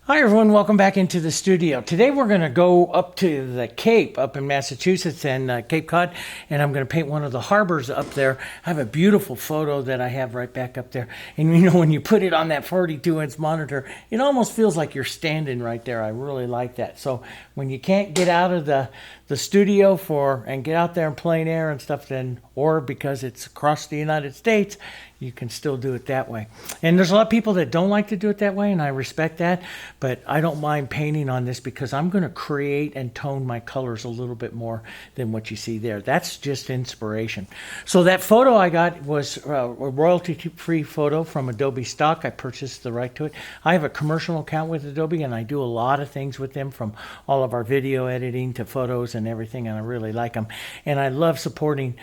Hi everyone, welcome back into the studio. Today we're going to go up to the Cape up in Massachusetts and Cape Cod, and I'm going to paint one of the harbors up there. I have a beautiful photo that I have right back up there, and you know, when you put it on that 42-inch monitor, it almost feels like you're standing right there. I really like that. So when you can't get out of the studio and get out there in plain air and stuff, then, or because it's across the United States, you can still do it that way. And there's a lot of people that don't like to do it that way, and I respect that, but I don't mind painting on this because I'm going to create and tone my colors a little bit more than what you see there. That's just inspiration. So that photo I got was a royalty-free photo from Adobe stock. I purchased the right to it. I have a commercial account with Adobe, and I do a lot of things with them, from all of our video editing to photos and everything, and I really like them. And I love supporting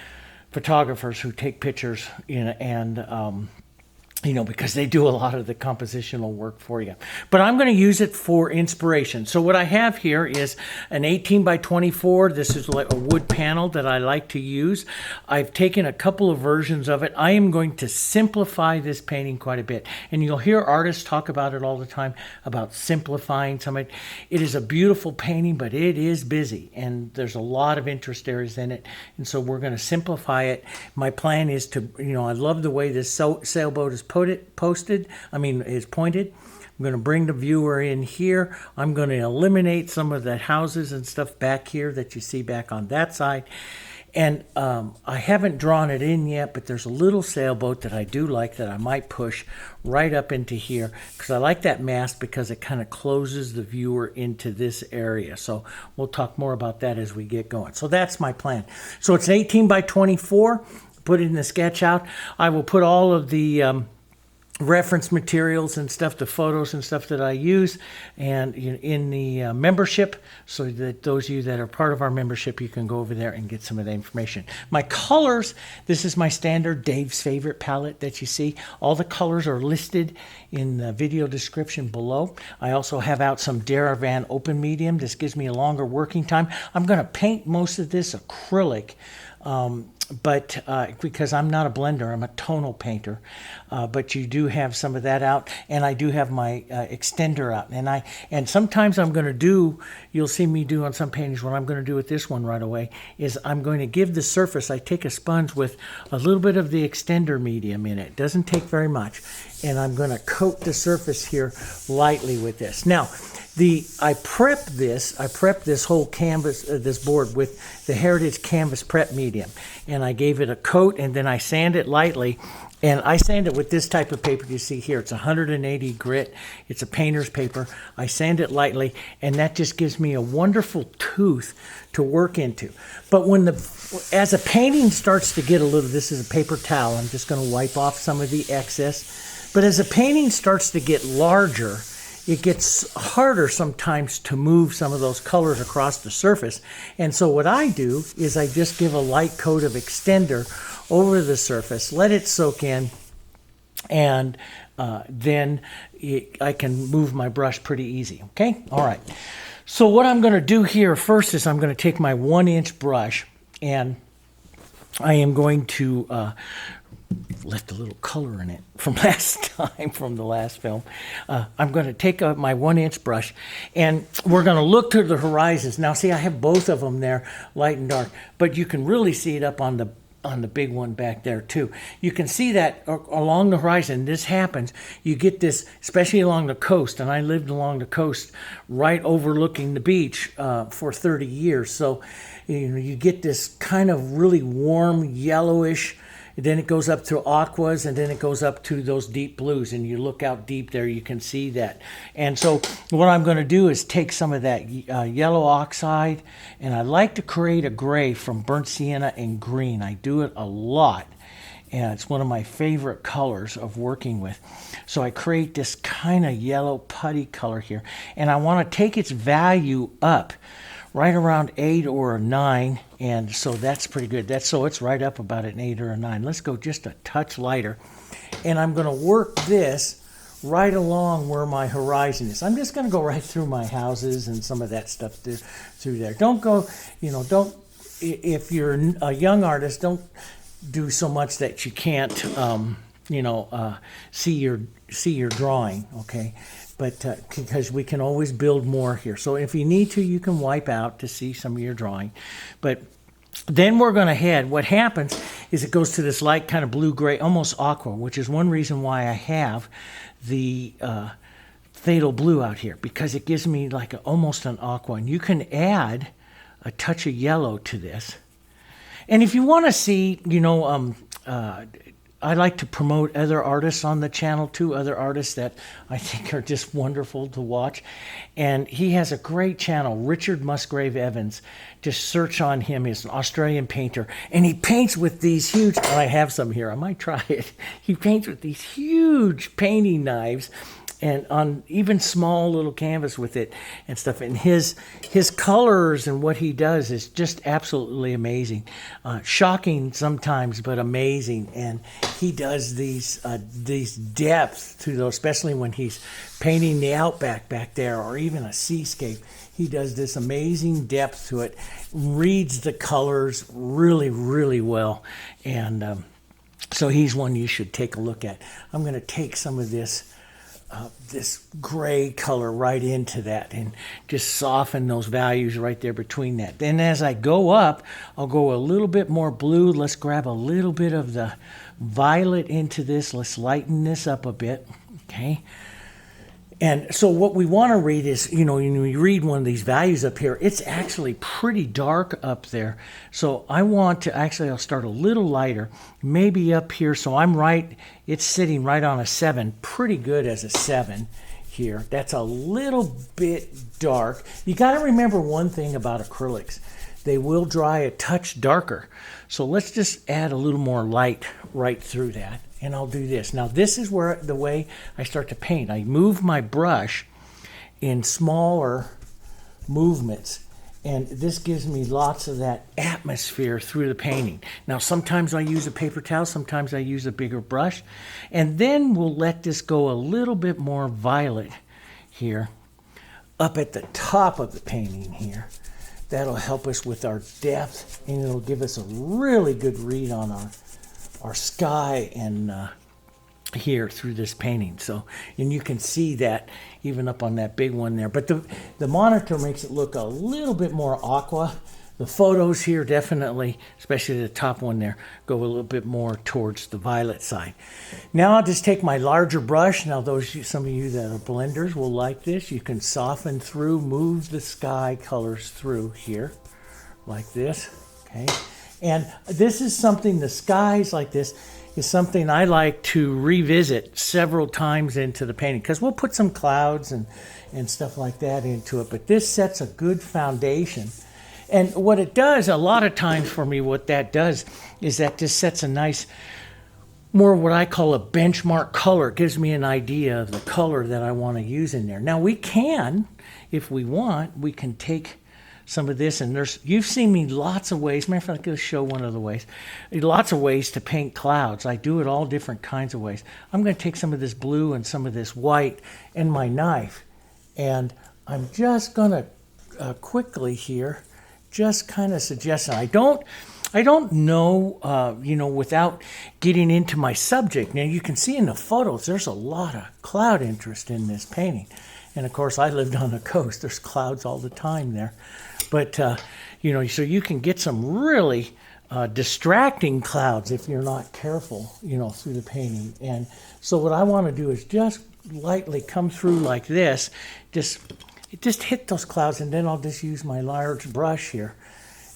photographers who take pictures, because they do a lot of the compositional work for you. But I'm going to use it for inspiration. So what I have here is an 18 by 24. This is like a wood panel that I like to use. I've taken a couple of versions of it. I am going to simplify this painting quite a bit. And you'll hear artists talk about it all the time, about simplifying some of it. It is a beautiful painting, but it is busy. And there's a lot of interest areas in it. And so we're going to simplify it. My plan is to, I love the way this sailboat is pointed. I'm going to bring the viewer in here. I'm going to eliminate some of the houses and stuff back here that you see back on that side. And I haven't drawn it in yet, but there's a little sailboat that I do like that I might push right up into here, because I like that mast because it kind of closes the viewer into this area. So we'll talk more about that as we get going. So that's my plan. So it's 18 by 24. Put it in the sketch out. I will put all of the reference materials and stuff, the photos and stuff that I use, and in the membership, so that those of you that are part of our membership, you can go over there and get some of the information. My colors, this is my standard Dave's Favorite palette that you see. All the colors are listed in the video description below. I also have out some Diarylide Open Medium. This gives me a longer working time. I'm going to paint most of this acrylic, but because I'm not a blender, I'm a tonal painter, but you do have some of that out, and I do have my extender out, and sometimes I'm going to do, you'll see me do on some paintings, what I'm going to do with this one right away is I'm going to give the surface, I take a sponge with a little bit of the extender medium in it, doesn't take very much, and I'm going to coat the surface here lightly with this. Now, I prep this whole canvas, this board, with the Heritage Canvas Prep Medium, and I gave it a coat, and then I sand it lightly, and I sand it with this type of paper you see here. It's 180 grit. It's a painter's paper. I sand it lightly, and that just gives me a wonderful tooth to work into. But as a painting starts to get a little, this is a paper towel. I'm just going to wipe off some of the excess. But as a painting starts to get larger, it gets harder sometimes to move some of those colors across the surface. And so what I do is I just give a light coat of extender over the surface, let it soak in, and then I can move my brush pretty easy. Okay? All right. So what I'm going to do here first is I'm going to take my 1-inch brush, and I am going to left a little color in it from last time, from the last film. I'm going to take my 1-inch brush, and we're going to look to the horizons. Now, see, I have both of them there, light and dark, but you can really see it up on the big one back there too. You can see that along the horizon. This happens. You get this, especially along the coast, and I lived along the coast right overlooking the beach for 30 years. So you get this kind of really warm yellowish. Then it goes up to aquas, and then it goes up to those deep blues, and you look out deep there, you can see that. And so what I'm going to do is take some of that yellow oxide, and I like to create a gray from burnt sienna and green. I do it a lot, and it's one of my favorite colors of working with. So I create this kind of yellow putty color here, and I want to take its value up right around 8 or a 9, and so that's pretty good. So it's right up about an 8 or a 9. Let's go just a touch lighter, and I'm going to work this right along where my horizon is. I'm just going to go right through my houses and some of that stuff through there. Don't go, if you're a young artist, don't do so much that you can't, see your drawing. Okay, but because we can always build more here. So if you need to, you can wipe out to see some of your drawing. But then we're going to head, what happens is it goes to this light kind of blue-gray, almost aqua, which is one reason why I have the Phthalo Blue out here, because it gives me like almost an aqua. And you can add a touch of yellow to this. And if you want to see, you know, I like to promote other artists on the channel too, other artists that I think are just wonderful to watch. And he has a great channel, Richard Musgrave Evans. Just search on him. He's an Australian painter. And he paints with these huge, and I have some here, I might try it. He paints with these huge painting knives and on even small little canvas with it and stuff. And his colors and what he does is just absolutely amazing. Shocking sometimes, but amazing. And he does these depths to those, especially when he's painting the outback back there or even a seascape. He does this amazing depth to it, reads the colors really, really well. And so he's one you should take a look at. I'm going to take some of this gray color right into that and just soften those values right there between that. Then as I go up, I'll go a little bit more blue. Let's grab a little bit of the violet into this. Let's lighten this up a bit, okay? And so what we want to read is, you know, when we read one of these values up here, it's actually pretty dark up there. So I want to, actually I'll start a little lighter, maybe up here. So I'm right, it's sitting right on a 7, pretty good as a 7 here. That's a little bit dark. You got to remember one thing about acrylics. They will dry a touch darker. So let's just add a little more light right through that. And I'll do this. Now this is where the way I start to paint. I move my brush in smaller movements. And this gives me lots of that atmosphere through the painting. Now sometimes I use a paper towel, sometimes I use a bigger brush. And then we'll let this go a little bit more violet here up at the top of the painting here. That'll help us with our depth, and it'll give us a really good read on our sky and here through this painting. So, and you can see that even up on that big one there. But the monitor makes it look a little bit more aqua. The photos here definitely, especially the top one there, go a little bit more towards the violet side. Now I'll just take my larger brush. Now some of you that are blenders will like this. You can soften through, move the sky colors through here like this, okay? And this is something, the skies like this is something I like to revisit several times into the painting, because we'll put some clouds and stuff like that into it. But this sets a good foundation. And what it does, a lot of times for me, what that does is that just sets a nice, more what I call a benchmark color. It gives me an idea of the color that I want to use in there. Now we can, if we want, we can take some of this, and you've seen me lots of ways. Matter of fact, I'll show one of the ways. Lots of ways to paint clouds. I do it all different kinds of ways. I'm going to take some of this blue and some of this white and my knife, and I'm just going to quickly here just kind of suggest. I don't know, you know, without getting into my subject. Now you can see in the photos, there's a lot of cloud interest in this painting. And of course, I lived on the coast. There's clouds all the time there. But, you know, so you can get some really distracting clouds if you're not careful, you know, through the painting. And so what I want to do is just lightly come through like this, just hit those clouds, and then I'll just use my large brush here,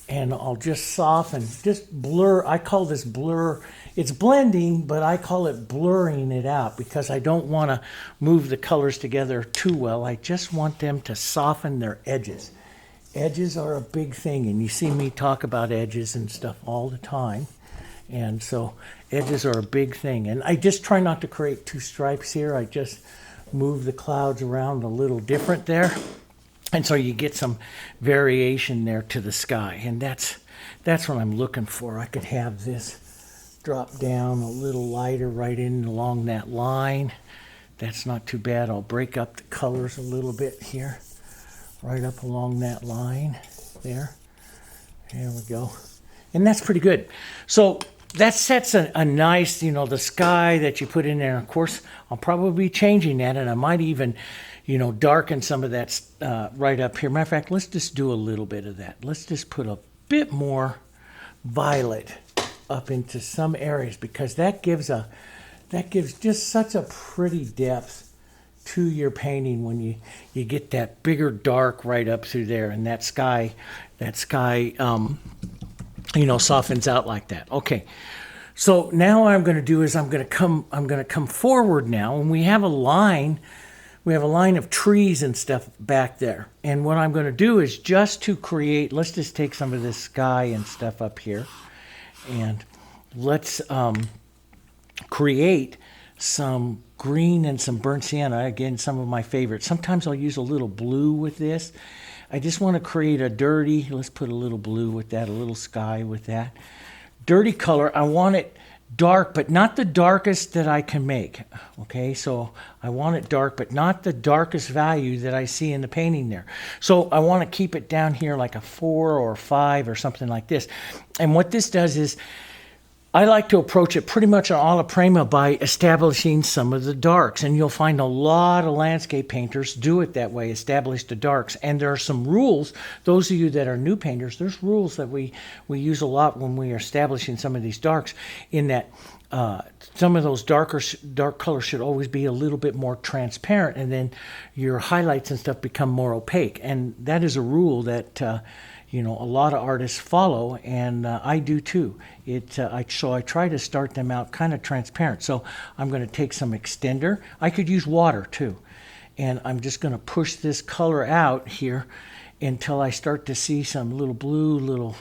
and I'll just soften, just blur. I call this blur. It's blending, but I call it blurring it out, because I don't want to move the colors together too well. I just want them to soften their edges. Edges are a big thing, and you see me talk about edges and stuff all the time. And so edges are a big thing. And I just try not to create two stripes here. I just move the clouds around a little different there. And so you get some variation there to the sky. And that's what I'm looking for. I could have this drop down a little lighter right in along that line. That's not too bad. I'll break up the colors a little bit here, right up along that line there. There we go. And that's pretty good. So that sets a nice, you know, the sky that you put in there. Of course, I'll probably be changing that, and I might even, you know, darken some of that right up here. Matter of fact, let's just do a little bit of that. Let's just put a bit more violet up into some areas, because that gives just such a pretty depth to your painting when you get that bigger dark right up through there, and that sky you know, softens out like that. Okay, so now what I'm going to do is I'm going to come forward now, and we have a line of trees and stuff back there. And what I'm going to do is just to create, let's just take some of this sky and stuff up here, and let's create some green and some burnt sienna. Again, some of my favorites. Sometimes I'll use a little blue with this. I just want to create a dirty, let's put a little blue with that, a little sky with that. Dirty color, I want it dark, but not the darkest that I can make. Okay, so I want it dark, but not the darkest value that I see in the painting there. So I want to keep it down here like a 4 or 5 or something like this. And what this does is, I like to approach it pretty much on alla prima by establishing some of the darks. And you'll find a lot of landscape painters do it that way, establish the darks. And there are some rules. Those of you that are new painters, there's rules that we use a lot when we are establishing some of these darks, in that some of those dark colors should always be a little bit more transparent, and then your highlights and stuff become more opaque. And that is a rule that you know, a lot of artists follow, and I do too. So I try to start them out kind of transparent. So I'm going to take some extender. I could use water too. And I'm just going to push this color out here until I start to see some little blue, little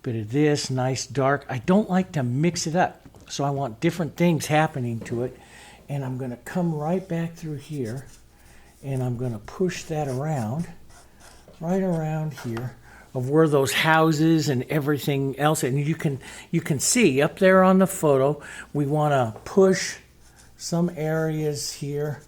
bit of this, nice dark. I don't like to mix it up, so I want different things happening to it. And I'm going to come right back through here, and I'm going to push that around, right around here, of where those houses and everything else, and you can see up there on the photo, we want to push some areas here,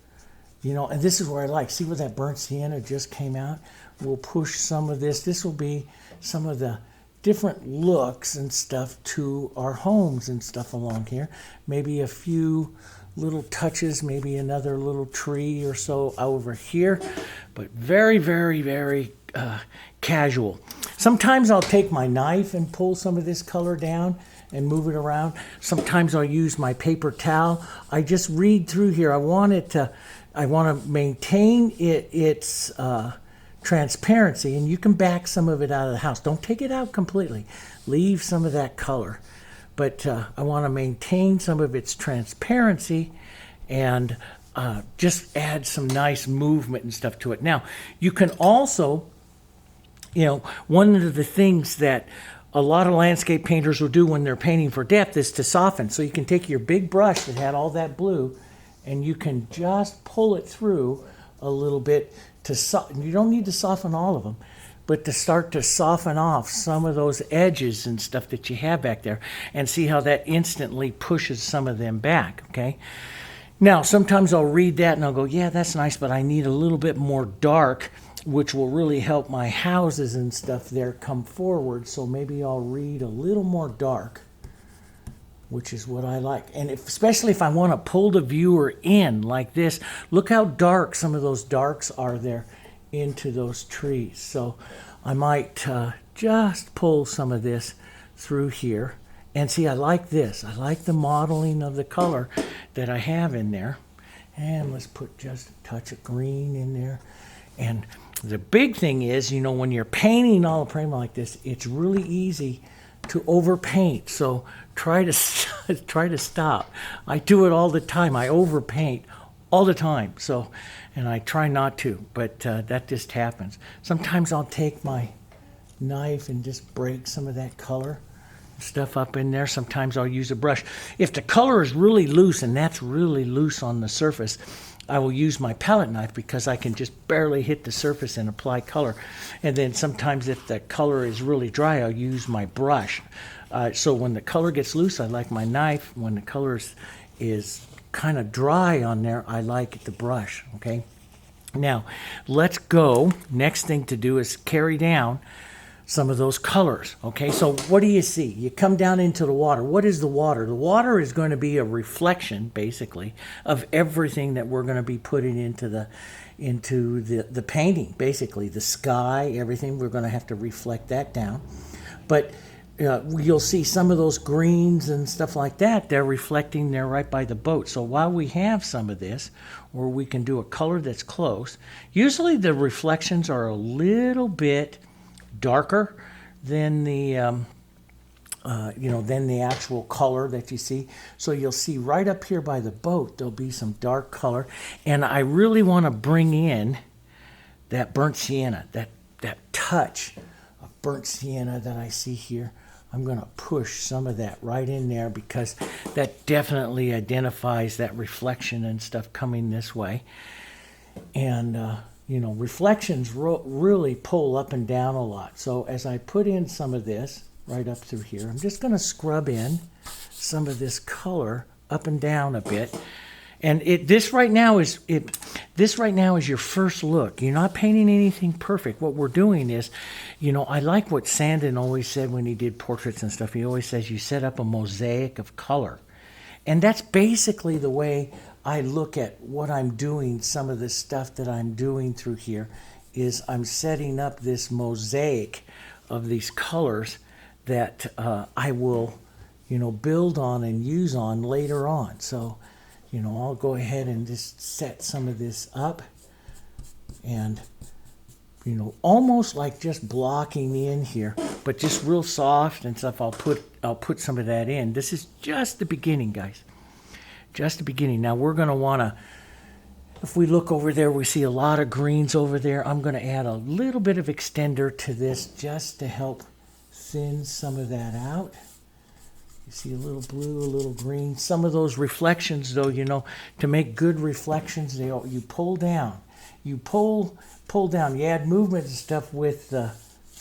you know, and this is where I like, see where that burnt sienna just came out? We'll push some of this. This will be some of the different looks and stuff to our homes and stuff along here. Maybe a few little touches, maybe another little tree or so over here, but very, very, very casual. Sometimes I'll take my knife and pull some of this color down and move it around. Sometimes I'll use my paper towel. I just read through here. I want to maintain its transparency, and you can back some of it out of the house. Don't take it out completely. Leave some of that color. But I want to maintain some of its transparency and just add some nice movement and stuff to it. Now, you can also, you know, one of the things that a lot of landscape painters will do when they're painting for depth is to soften. So you can take your big brush that had all that blue, and you can just pull it through a little bit to soften. You don't need to soften all of them, but to start to soften off some of those edges and stuff that you have back there, and see how that instantly pushes some of them back, okay? Now, sometimes I'll read that and I'll go, yeah, that's nice, but I need a little bit more dark, which will really help my houses and stuff there come forward. So maybe I'll read a little more dark, which is what I like. And especially if I want to pull the viewer in like this, look how dark some of those darks are there into those trees. So I might just pull some of this through here. And see, I like this. I like the modeling of the color that I have in there. And let's put just a touch of green in there. And the big thing is, you know, when you're painting alla prima like this, it's really easy to overpaint. So try to stop. I do it all the time. I overpaint all the time. So, and I try not to, but that just happens. Sometimes I'll take my knife and just break some of that color stuff up in there. Sometimes I'll use a brush. If the color is really loose, and that's really loose on the surface, I will use my palette knife, because I can just barely hit the surface and apply color. And then sometimes if the color is really dry, I'll use my brush. So when the color gets loose, I like my knife. When the color is kind of dry on there, I like the brush, okay? Now, let's go. Next thing to do is carry down some of those colors. Okay, so what do you see? You come down into the water. What is the water? The water is going to be a reflection, basically, of everything that we're going to be putting into the painting. Basically, the sky, everything. We're going to have to reflect that down. But you'll see some of those greens and stuff like that. They're reflecting there right by the boat. So while we have some of this, or we can do a color that's close, usually the reflections are a little bit darker than the than the actual color that you see. So you'll see right up here by the boat there'll be some dark color, and I really want to bring in that burnt sienna, that touch of burnt sienna that I see here. I'm going to push some of that right in there because that definitely identifies that reflection and stuff coming this way. And reflections really pull up and down a lot. So as I put in some of this right up through here, I'm just going to scrub in some of this color up and down a bit. And this right now is your first look. You're not painting anything perfect. What we're doing is, I like what Sandin always said when he did portraits and stuff. He always says you set up a mosaic of color. And that's basically the way I look at what I'm doing. Some of the stuff that I'm doing through here is I'm setting up this mosaic of these colors that I will, build on and use on later on. So, I'll go ahead and just set some of this up and, almost like just blocking in here, but just real soft and stuff. I'll put some of that in. This is just the beginning, guys. Just the beginning. Now we're going to want to, if we look over there, we see a lot of greens over there. I'm going to add a little bit of extender to this just to help thin some of that out. You see a little blue, a little green. Some of those reflections, though, to make good reflections, you pull down. You pull down. You add movement and stuff with the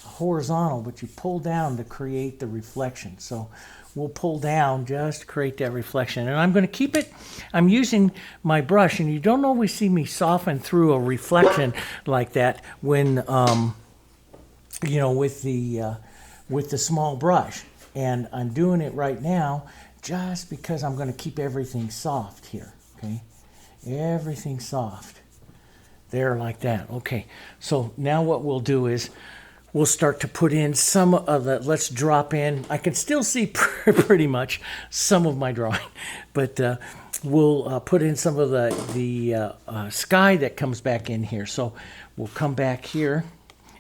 horizontal, but you pull down to create the reflection. So we'll pull down just to create that reflection. And I'm going to keep it, I'm using my brush, and you don't always see me soften through a reflection like that when, with the small brush. And I'm doing it right now just because I'm going to keep everything soft here, okay? Everything soft. There, like that. Okay, so now what we'll do is we'll start to put in some of the, let's drop in. I can still see pretty much some of my drawing, but we'll put in some of the sky that comes back in here. So we'll come back here,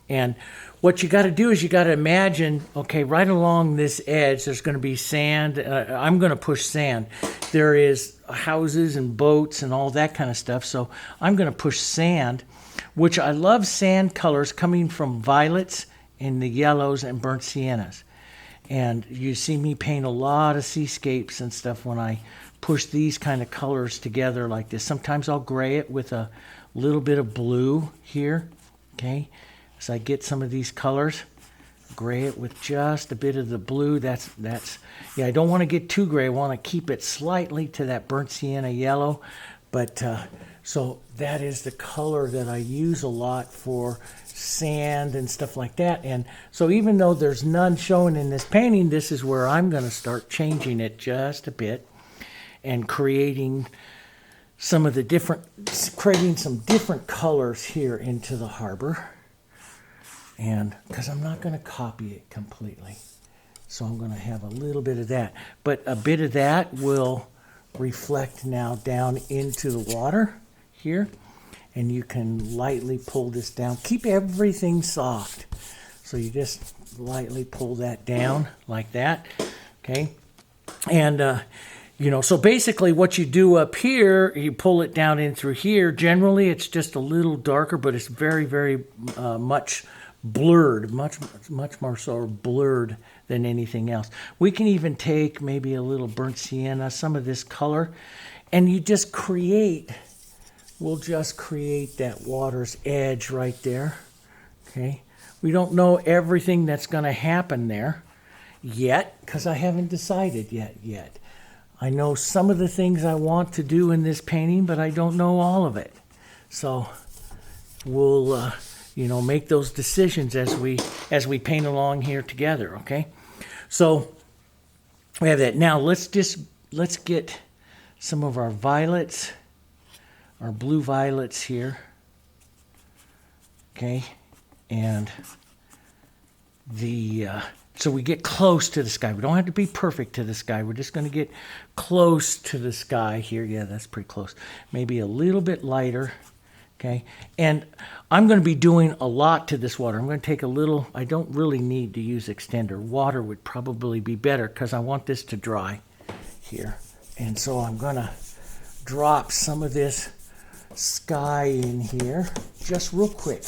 and what you got to do is you got to imagine, okay, right along this edge, there's going to be sand. I'm going to push sand. There is houses and boats and all that kind of stuff. So I'm going to push sand, which I love sand colors coming from violets and the yellows and burnt siennas. And you see me paint a lot of seascapes and stuff when I push these kind of colors together like this. Sometimes I'll gray it with a little bit of blue here, okay? As I get some of these colors, gray it with just a bit of the blue. That's I don't want to get too gray. I want to keep it slightly to that burnt sienna yellow. But so that is the color that I use a lot for sand and stuff like that. And so even though there's none showing in this painting, this is where I'm going to start changing it just a bit and creating some different colors here into the harbor. And because I'm not going to copy it completely, so I'm going to have a little bit of that, but a bit of that will reflect now down into the water here, and you can lightly pull this down. Keep everything soft, so you just lightly pull that down like that, okay? And so basically what you do up here, you pull it down in through here. Generally it's just a little darker, but it's very, very much blurred, much more so blurred than anything else. We can even take maybe a little burnt sienna, some of this color, and you just create, we'll just create that water's edge right there, okay? We don't know everything that's going to happen there yet because I haven't decided yet. I know some of the things I want to do in this painting, but I don't know all of it. So we'll you know, make those decisions as we paint along here together, okay? So we have that. Now let's get some of our violets, our blue violets here, okay? And so we get close to the sky. We don't have to be perfect to the sky. We're just going to get close to the sky here. Yeah, that's pretty close. Maybe a little bit lighter, okay? And I'm going to be doing a lot to this water. I'm going to take a little, I don't really need to use extender. Water would probably be better because I want this to dry here. And so I'm going to drop some of this sky in here just real quick.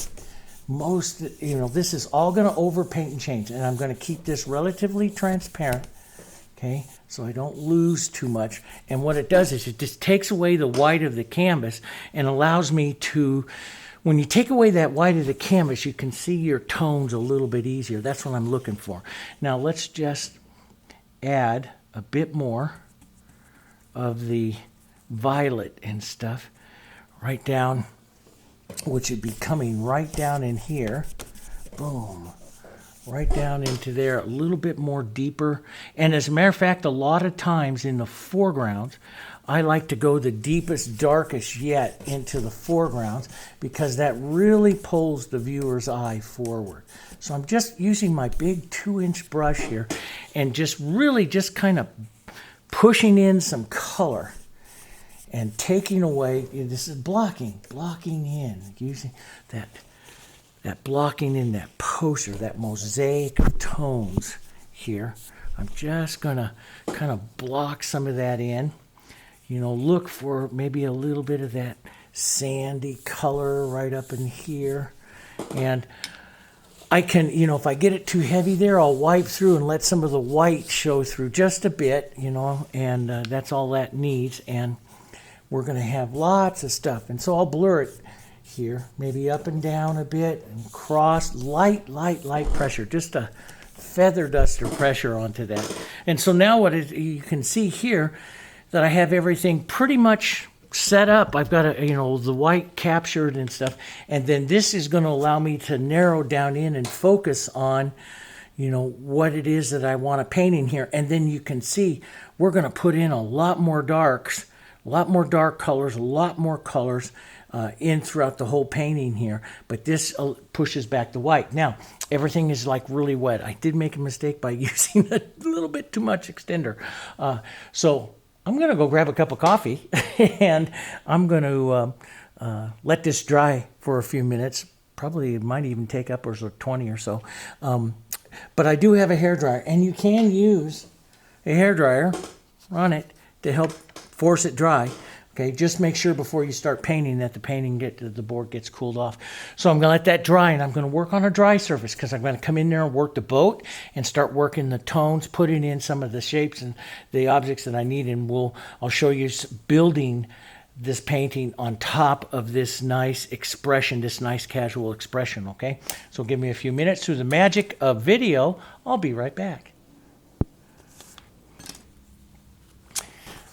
This is all going to overpaint and change, and I'm going to keep this relatively transparent, okay, so I don't lose too much. And what it does is it just takes away the white of the canvas and allows me to, when you take away that white of the canvas, you can see your tones a little bit easier. That's what I'm looking for. Now let's just add a bit more of the violet and stuff right down, which would be coming right down in here. Boom. Right down into there, a little bit more deeper. And as a matter of fact, a lot of times in the foreground, I like to go the deepest, darkest yet into the foreground because that really pulls the viewer's eye forward. So I'm just using my big 2-inch brush here and just really just kind of pushing in some color and taking away, this is blocking in, using that blocking in, that poster, that mosaic of tones here. I'm just gonna kind of block some of that in. You know, look for maybe a little bit of that sandy color right up in here. And I can, you know, if I get it too heavy there, I'll wipe through and let some of the white show through just a bit, you know, and that's all that needs. And we're going to have lots of stuff. And so I'll blur it here, maybe up and down a bit, and cross, light pressure, just a feather duster pressure onto that. And so now you can see here that I have everything pretty much set up. I've got the white captured and stuff. And then this is going to allow me to narrow down in and focus on, you know, what it is that I want to paint in here. And then you can see we're going to put in a lot more darks, a lot more dark colors, a lot more colors in throughout the whole painting here. But this pushes back the white. Now, everything is like really wet. I did make a mistake by using a little bit too much extender. So I'm going to go grab a cup of coffee and I'm going to let this dry for a few minutes. Probably it might even take upwards of 20 or so. But I do have a hairdryer, and you can use a hairdryer on it to help force it dry. Okay, just make sure before you start painting that the board gets cooled off. So I'm going to let that dry, and I'm going to work on a dry surface because I'm going to come in there and work the boat and start working the tones, putting in some of the shapes and the objects that I need, and I'll show you building this painting on top of this nice expression, this nice casual expression, okay? So give me a few minutes. Through the magic of video, I'll be right back.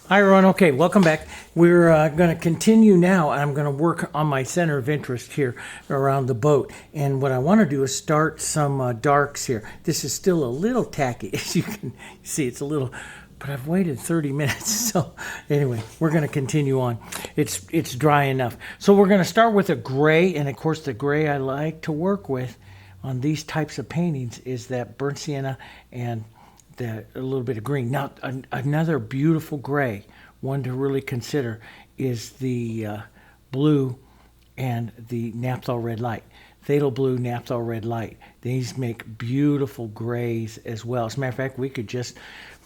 Hi everyone, okay, welcome back. We're going to continue now. I'm going to work on my center of interest here around the boat. And what I want to do is start some darks here. This is still a little tacky, as you can see, it's a little, but I've waited 30 minutes. So anyway, we're going to continue on. It's dry enough. So we're going to start with a gray, and of course the gray I like to work with on these types of paintings is that burnt sienna and a little bit of green. Now, another beautiful gray, one to really consider, is the blue and the Naphthol Red Light. Phthalo Blue, Naphthol Red Light. These make beautiful grays as well. As a matter of fact, we could just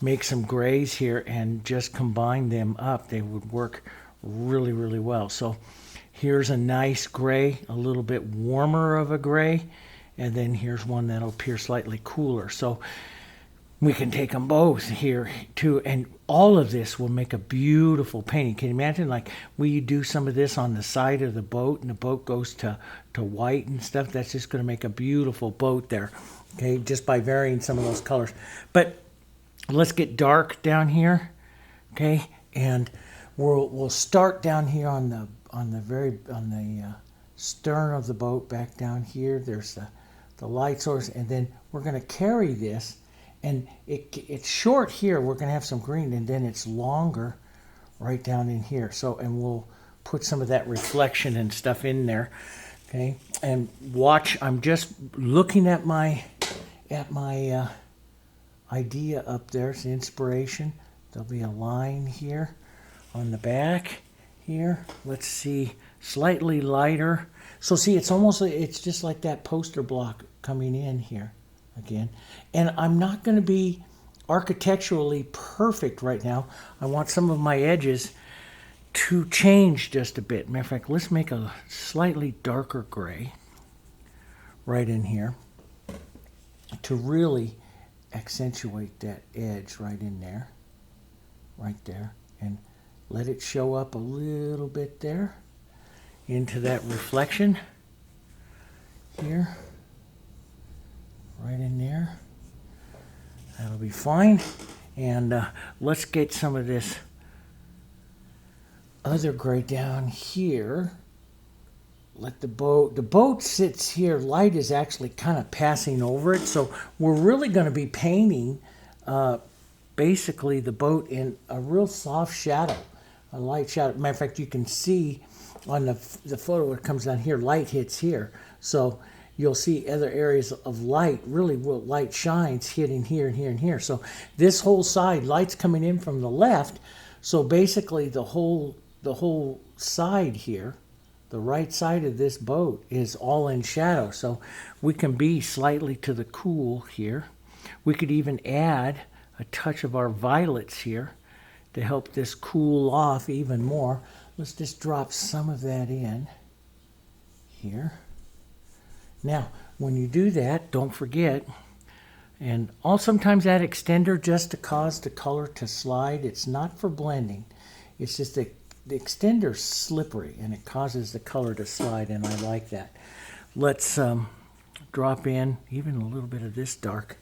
make some grays here and just combine them up. They would work really, really well. So here's a nice gray, a little bit warmer of a gray, and then here's one that'll appear slightly cooler. So we can take them both here too, and all of this will make a beautiful painting. Can you imagine, like, we do some of this on the side of the boat and the boat goes to white and stuff? That's just going to make a beautiful boat there, okay, just by varying some of those colors. But let's get dark down here, okay, and we'll start down here on the stern of the boat back down here. There's the light source, and then we're going to carry this, and it's short here. We're going to have some green, and then it's longer right down in here. So, and we'll put some of that reflection and stuff in there. Okay, and watch. I'm just looking at my idea up there. It's the inspiration. There'll be a line here on the back here. Let's see, slightly lighter. So see, it's almost like, it's just like that poster block coming in here again. And I'm not going to be architecturally perfect right now. I want some of my edges to change just a bit. Matter of fact, let's make a slightly darker gray right in here to really accentuate that edge right in there, right there, and let it show up a little bit there into that reflection here, right in there. That'll be fine. And let's get some of this other gray down here. Let the boat sits here. Light is actually kind of passing over it. So we're really going to be painting basically the boat in a real soft shadow, a light shadow. Matter of fact, you can see on the photo when it comes down here, light hits here. So you'll see other areas of light, really where light shines, hitting here and here and here. So this whole side, light's coming in from the left. So basically the whole side here, the right side of this boat is all in shadow. So we can be slightly to the cool here. We could even add a touch of our violets here to help this cool off even more. Let's just drop some of that in here. Now, when you do that, don't forget, and I'll sometimes add extender just to cause the color to slide. It's not for blending. It's just that the extender's slippery and it causes the color to slide, and I like that. Let's drop in even a little bit of this dark.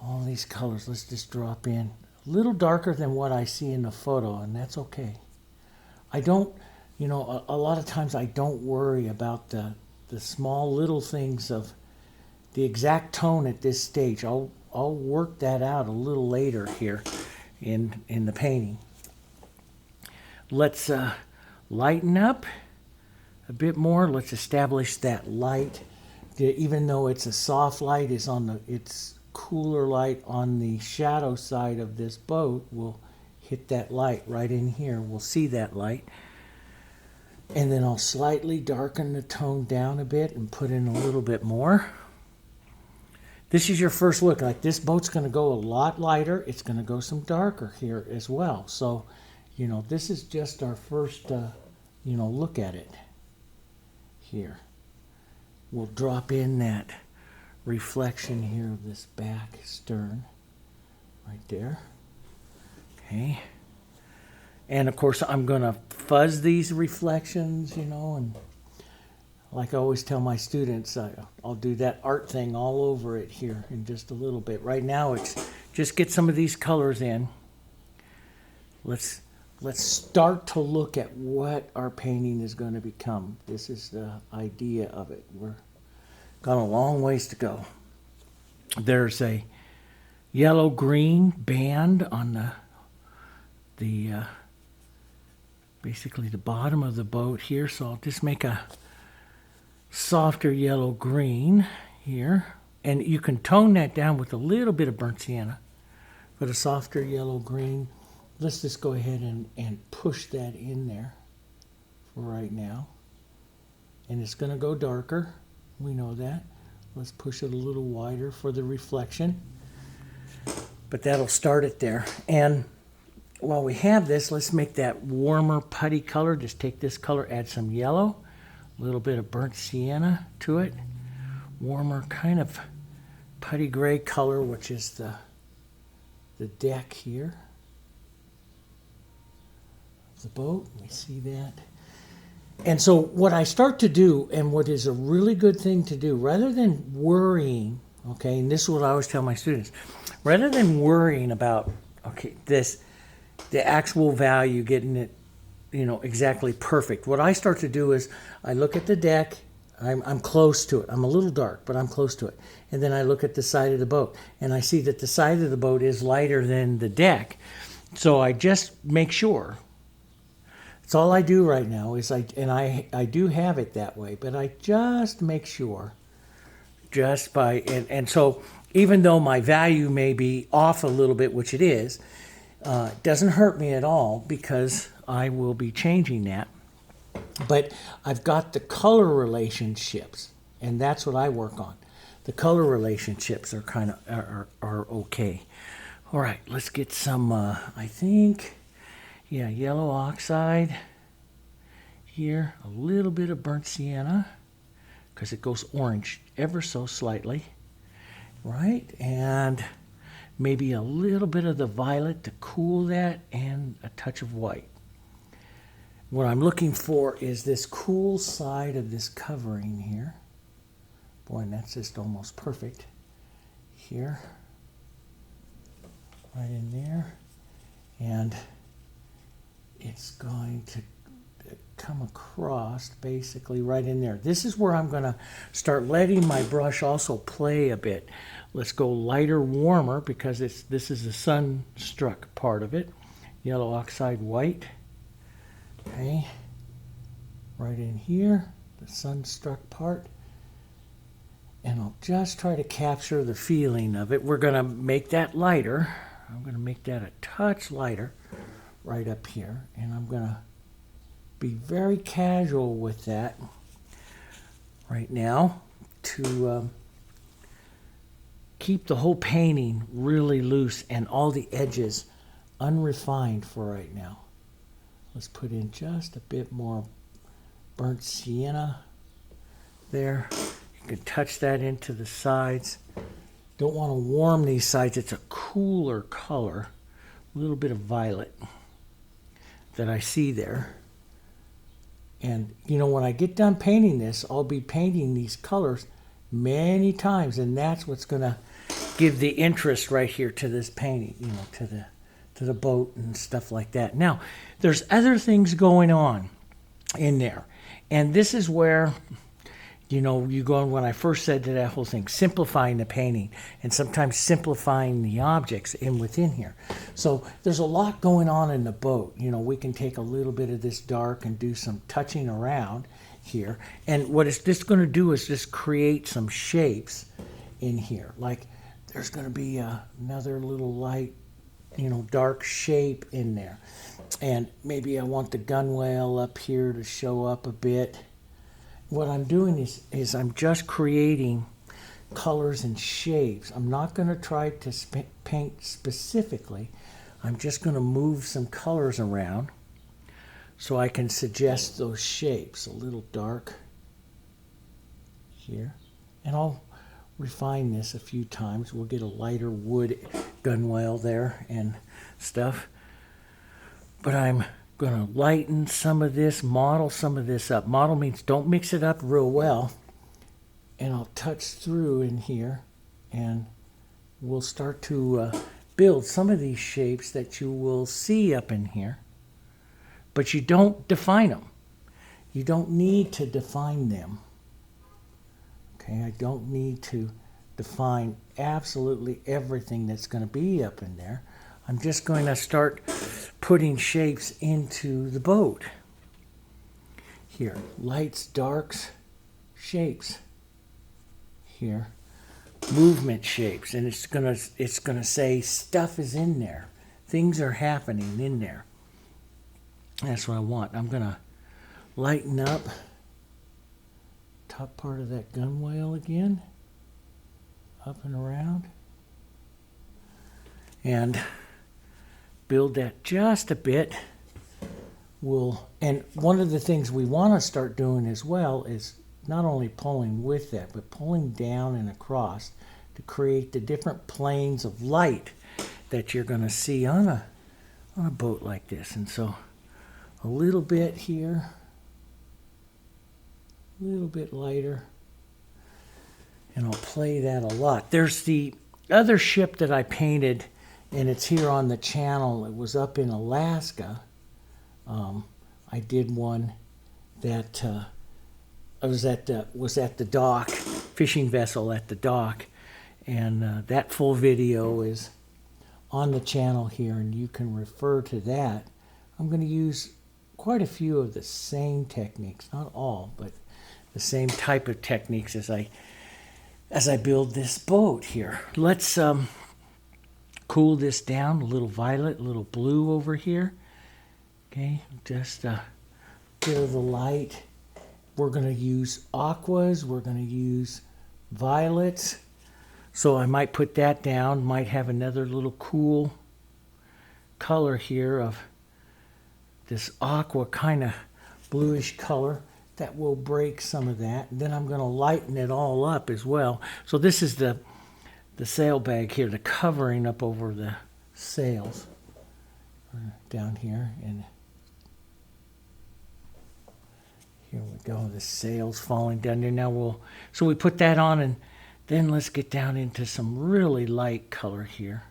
All these colors, let's just drop in a little darker than what I see in the photo, and that's okay. I don't, you know, a lot of times I don't worry about the small little things of the exact tone at this stage. I'll work that out a little later here in the painting. Let's lighten up a bit more. Let's establish that light. Even though it's a soft light, it's cooler light on the shadow side of this boat. We'll hit that light right in here. We'll see that light. And then I'll slightly darken the tone down a bit and put in a little bit more. This is your first look. Like, this boat's going to go a lot lighter. It's going to go some darker here as well. So, you know, this is just our first, you know, look at it here. We'll drop in that reflection here of this back stern right there. Okay. And of course, I'm going to fuzz these reflections, you know, and like I always tell my students, I'll do that art thing all over it here in just a little bit. Right now, it's just get some of these colors in. Let's start to look at what our painting is going to become. This is the idea of it. We're got a long ways to go. There's a yellow-green band on the basically the bottom of the boat here. So I'll just make a softer yellow-green here. And you can tone that down with a little bit of burnt sienna. But a softer yellow-green. Let's just go ahead and push that in there for right now. And it's going to go darker. We know that. Let's push it a little wider for the reflection. But that'll start it there. And while we have this, let's make that warmer putty color. Just take this color, add some yellow, a little bit of burnt sienna to it. Warmer kind of putty gray color, which is the deck here. The boat, we see that. And so what I start to do, and what is a really good thing to do, rather than worrying, okay, and this is what I always tell my students, rather than worrying about, okay, the actual value, getting it you know, exactly perfect. What I start to do is I look at the deck. I'm close to it. I'm a little dark, but I'm close to it. And then I look at the side of the boat, and I see that the side of the boat is lighter than the deck. So I just make sure. That's all I do right now is I do have it that way, but I just make sure just by, and so even though my value may be off a little bit, which it is, it doesn't hurt me at all because I will be changing that. But I've got the color relationships, and that's what I work on. The color relationships are kind of are okay. All right, let's get some, I think, yeah, yellow oxide here. A little bit of burnt sienna because it goes orange ever so slightly, right? And maybe a little bit of the violet to cool that, and a touch of white. What I'm looking for is this cool side of this covering here. Boy, and that's just almost perfect here. Right in there. And it's going to come across basically right in there. This is where I'm going to start letting my brush also play a bit. Let's go lighter, warmer, because this is the sun-struck part of it. Yellow oxide white. Okay, right in here, the sun-struck part. And I'll just try to capture the feeling of it. We're going to make that lighter. I'm going to make that a touch lighter right up here. And I'm going to be very casual with that right now to keep the whole painting really loose and all the edges unrefined for right now. Let's put in just a bit more burnt sienna there. You can touch that into the sides. Don't want to warm these sides. It's a cooler color. A little bit of violet that I see there. And, you know, when I get done painting this, I'll be painting these colors many times. And that's what's going to give the interest right here to this painting, you know, to the boat and stuff like that. Now, there's other things going on in there. And this is where, you know, you go, when I first said that whole thing, simplifying the painting and sometimes simplifying the objects within here. So there's a lot going on in the boat. You know, we can take a little bit of this dark and do some touching around here. And what it's just going to do is just create some shapes in here. Like there's going to be another little light, you know, dark shape in there. And maybe I want the gunwale up here to show up a bit. What I'm doing is I'm just creating colors and shapes. I'm not going to try to paint specifically. I'm just going to move some colors around so I can suggest those shapes. A little dark here. And I'll refine this a few times. We'll get a lighter wood gunwale there and stuff. But I'm going to lighten some of this, model some of this up. Model means don't mix it up real well. And I'll touch through in here and we'll start to build some of these shapes that you will see up in here. But you don't define them. You don't need to define them. Okay, I don't need to define absolutely everything that's going to be up in there. I'm just going to start putting shapes into the boat. Here, lights, darks, shapes. Here, movement shapes, and it's gonna say stuff is in there. Things are happening in there. That's what I want. I'm gonna lighten up top part of that gunwale again, up and around, and build that just a bit. And one of the things we want to start doing as well is not only pulling with that, but pulling down and across to create the different planes of light that you're going to see on a boat like this. And so a little bit here, a little bit lighter, and I'll play that a lot. There's the other ship that I painted, and it's here on the channel. It was up in Alaska. I did one that I was at the dock, fishing vessel at the dock, and that full video is on the channel here, and you can refer to that. I'm going to use quite a few of the same techniques, not all, but the same type of techniques as I build this boat here. Let's cool this down. A little violet, a little blue over here. Okay, just a bit of the light. We're going to use aquas. We're going to use violets. So I might put that down. Might have another little cool color here of this aqua kind of bluish color that will break some of that. And then I'm going to lighten it all up as well. So this is the sail bag here, the covering up over the sails down here. And here we go, the sails falling down there. Now so we put that on, and then let's get down into some really light color here.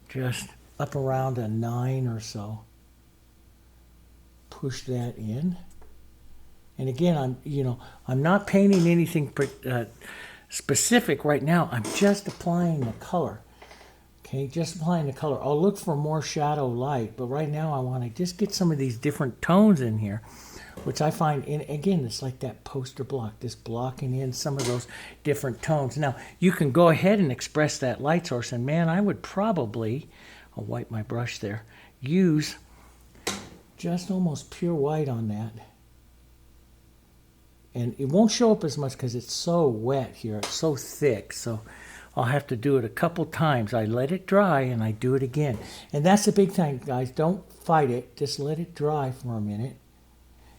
Just up around a 9 or so. Push that in. And again, I'm not painting anything specific right now. I'm just applying the color. Okay, just applying the color. I'll look for more shadow light, but right now I want to just get some of these different tones in here, which I find, again, it's like that poster block, just blocking in some of those different tones. Now, you can go ahead and express that light source, and man, I would probably, I'll wipe my brush there, use just almost pure white on that. And it won't show up as much because it's so wet here, it's so thick, so I'll have to do it a couple times. I let it dry and I do it again. And that's the big thing, guys, don't fight it, just let it dry for a minute.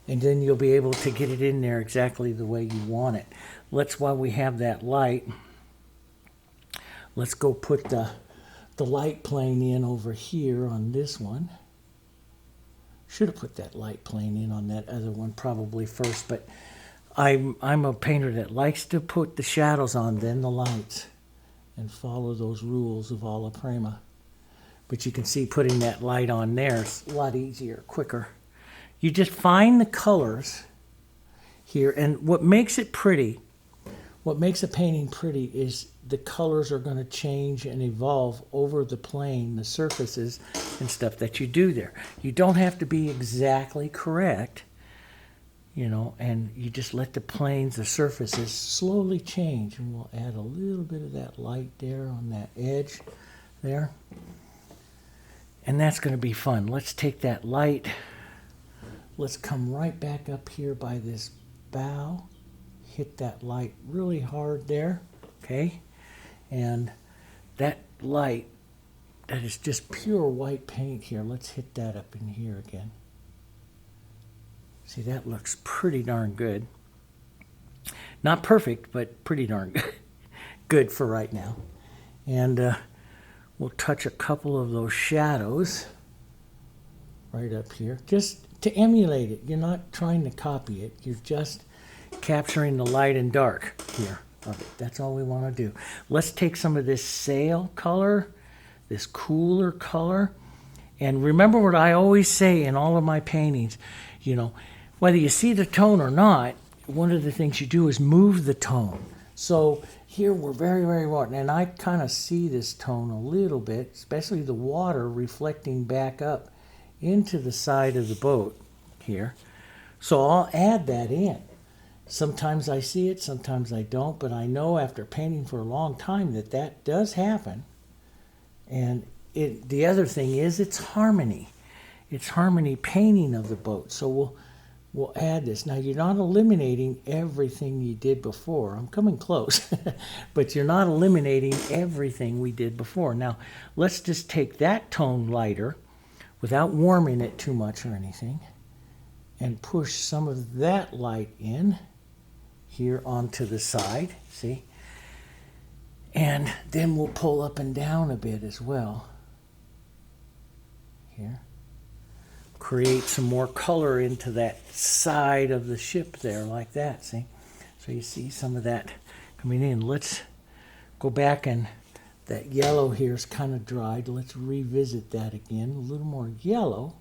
And then you'll be able to get it in there exactly the way you want it. While we have that light, let's go put the light plane in over here on this one. Should have put that light plane in on that other one probably first, but I'm a painter that likes to put the shadows on, then the lights, and follow those rules of alla prima. But you can see putting that light on there is a lot easier, quicker. You just find the colors here, and what makes it pretty, what makes a painting pretty is the colors are going to change and evolve over the plane, the surfaces and stuff that you do there. You don't have to be exactly correct, and you just let the planes, the surfaces slowly change. And we'll add a little bit of that light there on that edge there. And that's going to be fun. Let's take that light. Let's come right back up here by this bow. Hit that light really hard there. Okay? And that light, that is just pure white paint here. Let's hit that up in here again. See, that looks pretty darn good. Not perfect, but pretty darn good. Good for right now. And we'll touch a couple of those shadows right up here, just to emulate it. You're not trying to copy it. You're just capturing the light and dark here of it. That's all we want to do. Let's take some of this sail color, this cooler color, and remember what I always say in all of my paintings, whether you see the tone or not, one of the things you do is move the tone. So here we're very, very warm, and I kind of see this tone a little bit, especially the water reflecting back up into the side of the boat here. So I'll add that in. Sometimes I see it, sometimes I don't, but I know after painting for a long time that does happen. And the other thing is it's harmony. It's harmony painting of the boat. So we'll add this. Now you're not eliminating everything you did before. I'm coming close, but you're not eliminating everything we did before. Now let's just take that tone lighter without warming it too much or anything and push some of that light in here onto the side, see? And then we'll pull up and down a bit as well. Here. Create some more color into that side of the ship there, like that, see? So you see some of that coming in. Let's go back, and that yellow here is kind of dried. Let's revisit that again. A little more yellow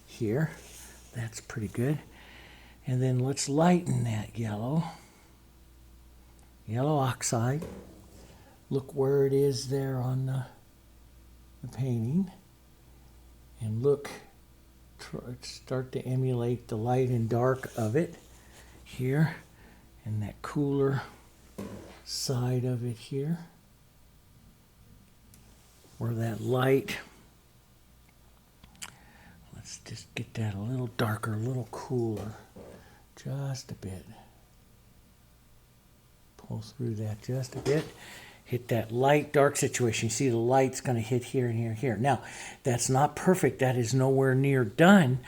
here. That's pretty good. And then let's lighten that yellow. Yellow oxide. Look where it is there on the painting. And look, start to emulate the light and dark of it here. And that cooler side of it here. Where that light, let's just get that a little darker, a little cooler, just a bit. Pull through that just a bit. Hit that light dark situation. You see the light's going to hit here and here and here. Now, that's not perfect. That is nowhere near done.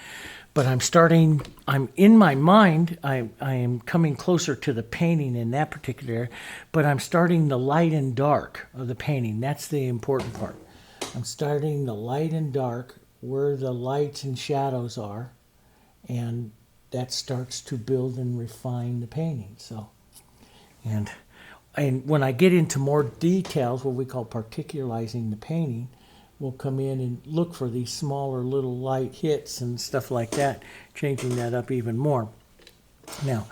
But I'm in my mind, I am coming closer to the painting in that particular area, but I'm starting the light and dark of the painting. That's the important part. I'm starting the light and dark where the lights and shadows are, and that starts to build and refine the painting. So, and when I get into more details, what we call particularizing the painting, we'll come in and look for these smaller little light hits and stuff like that, changing that up even more. Now,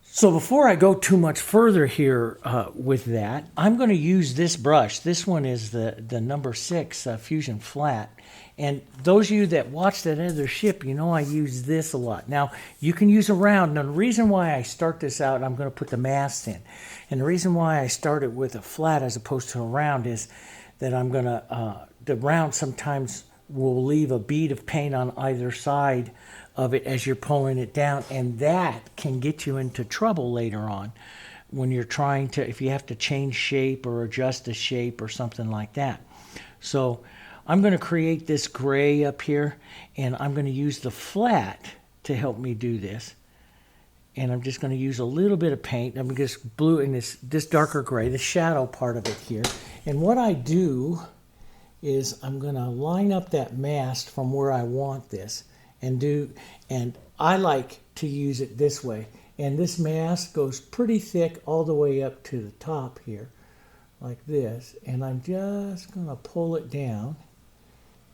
so before I go too much further here with that, I'm going to use this brush. This one is the number 6 Fusion Flat. And those of you that watch that other ship, you know I use this a lot. Now, you can use a round. Now, the reason why I start this out, I'm going to put the mask in. And the reason why I start it with a flat as opposed to a round is that I'm going to, the round sometimes will leave a bead of paint on either side of it as you're pulling it down, and that can get you into trouble later on when you're trying to, if you have to change shape or adjust a shape or something like that. So I'm going to create this gray up here, and I'm going to use the flat to help me do this. And I'm just going to use a little bit of paint. I'm just blue in this darker gray, the shadow part of it here. And what I do is I'm going to line up that mask from where I want this and I like to use it this way. And this mask goes pretty thick all the way up to the top here, like this. And I'm just going to pull it down.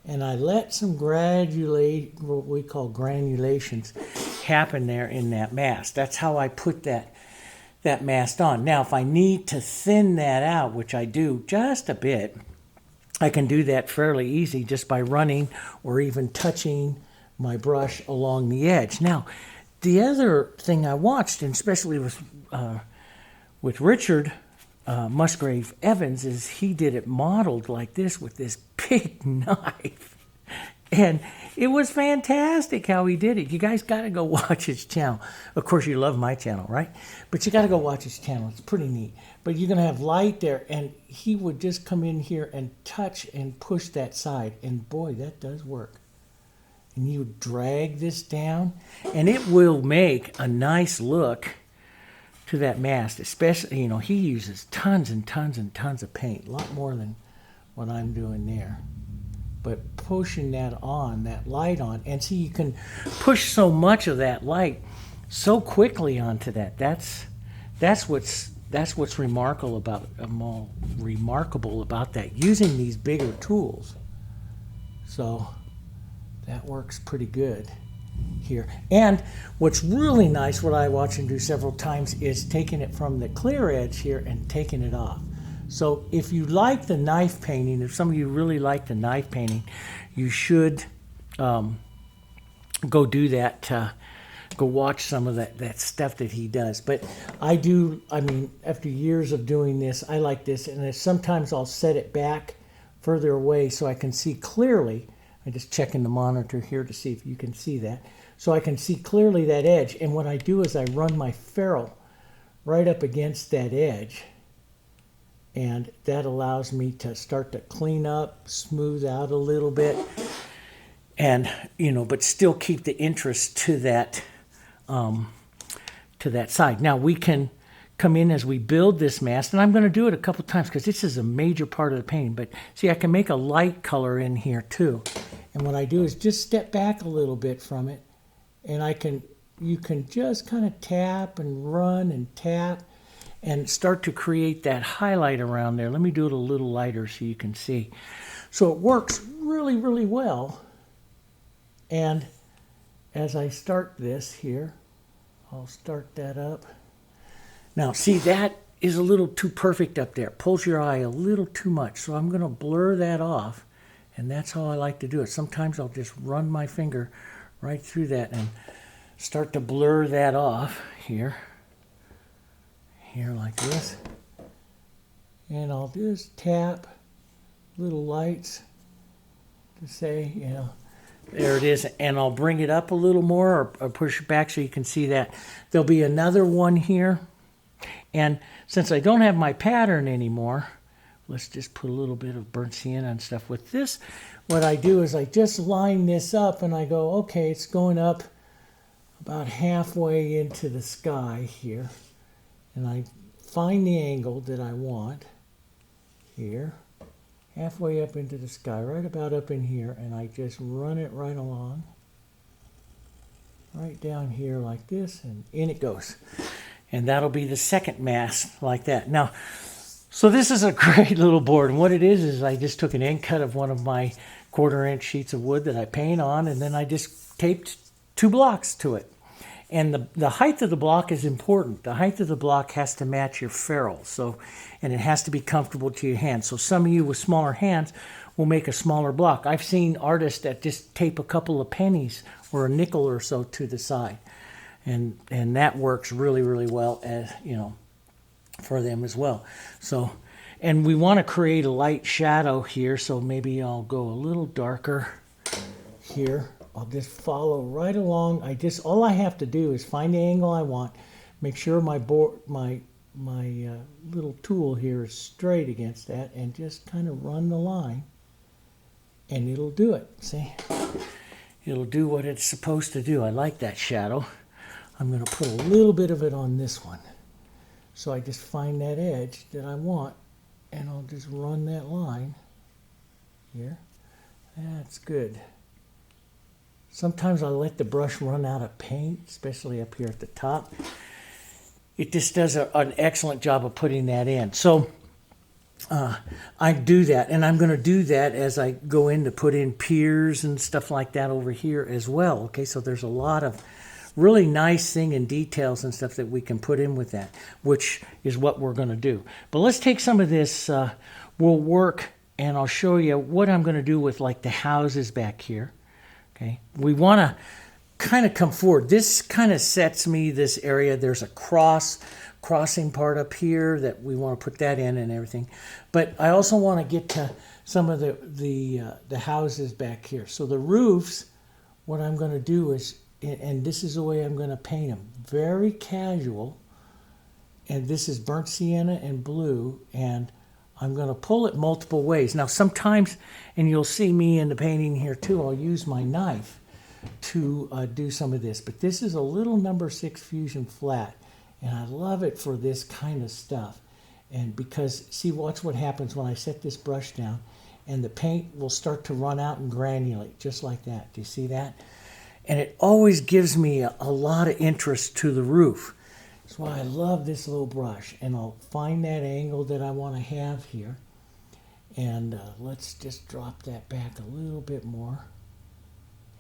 And I let some what we call granulations happen there in that mask. That's how I put that mask on. Now, if I need to thin that out, which I do just a bit, I can do that fairly easy just by running or even touching my brush along the edge. Now, the other thing I watched, and especially with Richard Musgrave Evans, is he did it modeled like this with this big knife. And it was fantastic how he did it. You guys got to go watch his channel. Of course, you love my channel, right? But you got to go watch his channel. It's pretty neat. But you're going to have light there, and he would just come in here and touch and push that side. And boy, that does work. And you drag this down, and it will make a nice look to that mask. Especially, you know, he uses tons and tons and tons of paint. A lot more than what I'm doing there. But pushing that on, that light on, and see, you can push so much of that light so quickly onto that. That's what's remarkable about that, using these bigger tools. So that works pretty good here. And what's really nice, what I watch him do several times, is taking it from the clear edge here and taking it off. So if you like the knife painting, if some of you really like the knife painting, you should go do that, go watch some of that stuff that he does. But I mean, after years of doing this, I like this, and sometimes I'll set it back further away so I can see clearly. I'm just checking the monitor here to see if you can see that. So I can see clearly that edge, and what I do is I run my ferrule right up against that edge. And that allows me to start to clean up, smooth out a little bit, and, you know, but still keep the interest to that side. Now we can come in as we build this mask, and I'm going to do it a couple times because this is a major part of the painting. But see, I can make a light color in here too. And what I do is just step back a little bit from it, and you can just kind of tap and run and tap and start to create that highlight around there. Let me do it a little lighter so you can see. So it works really, really well. And as I start this here, I'll start that up. Now, see, that is a little too perfect up there. Pulls your eye a little too much. So I'm going to blur that off. And that's how I like to do it. Sometimes I'll just run my finger right through that and start to blur that off here. Here like this. And I'll just tap little lights to say, you know, there it is. And I'll bring it up a little more or push it back so you can see that. There'll be another one here. And since I don't have my pattern anymore, let's just put a little bit of burnt sienna and stuff. With this, what I do is I just line this up and I go, okay, it's going up about halfway into the sky here. And I find the angle that I want here, halfway up into the sky, right about up in here, and I just run it right along, right down here like this, and in it goes. And that'll be the second mask like that. Now, so this is a great little board. And what it is I just took an end cut of one of my 1/4 inch sheets of wood that I paint on, and then I just taped 2 blocks to it. And the height of the block is important. The height of the block has to match your ferrule. So, and it has to be comfortable to your hands. So some of you with smaller hands will make a smaller block. I've seen artists that just tape a couple of pennies or a nickel or so to the side. And that works really, really well, as you know, for them as well. So, and we want to create a light shadow here, so maybe I'll go a little darker here. I'll just follow right along. All I have to do is find the angle I want, make sure my little tool here is straight against that, and just kind of run the line, and it'll do it. See, it'll do what it's supposed to do. I like that shadow. I'm going to put a little bit of it on this one. So I just find that edge that I want, and I'll just run that line here. That's good. Sometimes I let the brush run out of paint, especially up here at the top. It just does an excellent job of putting that in. So I do that, and I'm going to do that as I go in to put in piers and stuff like that over here as well. Okay, so there's a lot of really nice thing and details and stuff that we can put in with that, which is what we're going to do. But let's take some of this, we'll work, and I'll show you what I'm going to do with like the houses back here. Okay, we want to kind of come forward. This kind of sets me this area. There's a crossing part up here that we want to put that in and everything. But I also want to get to some of the houses back here. So the roofs, what I'm going to do is, and this is the way I'm going to paint them. Very casual. And this is burnt sienna and blue. And I'm going to pull it multiple ways. Now sometimes, and you'll see me in the painting here too, I'll use my knife to do some of this. But this is a little number 6 fusion flat. And I love it for this kind of stuff. And because, see, watch what happens when I set this brush down. And the paint will start to run out and granulate, just like that. Do you see that? And it always gives me a lot of interest to the roof. That's why I love this little brush. And I'll find that angle that I want to have here. And let's just drop that back a little bit more.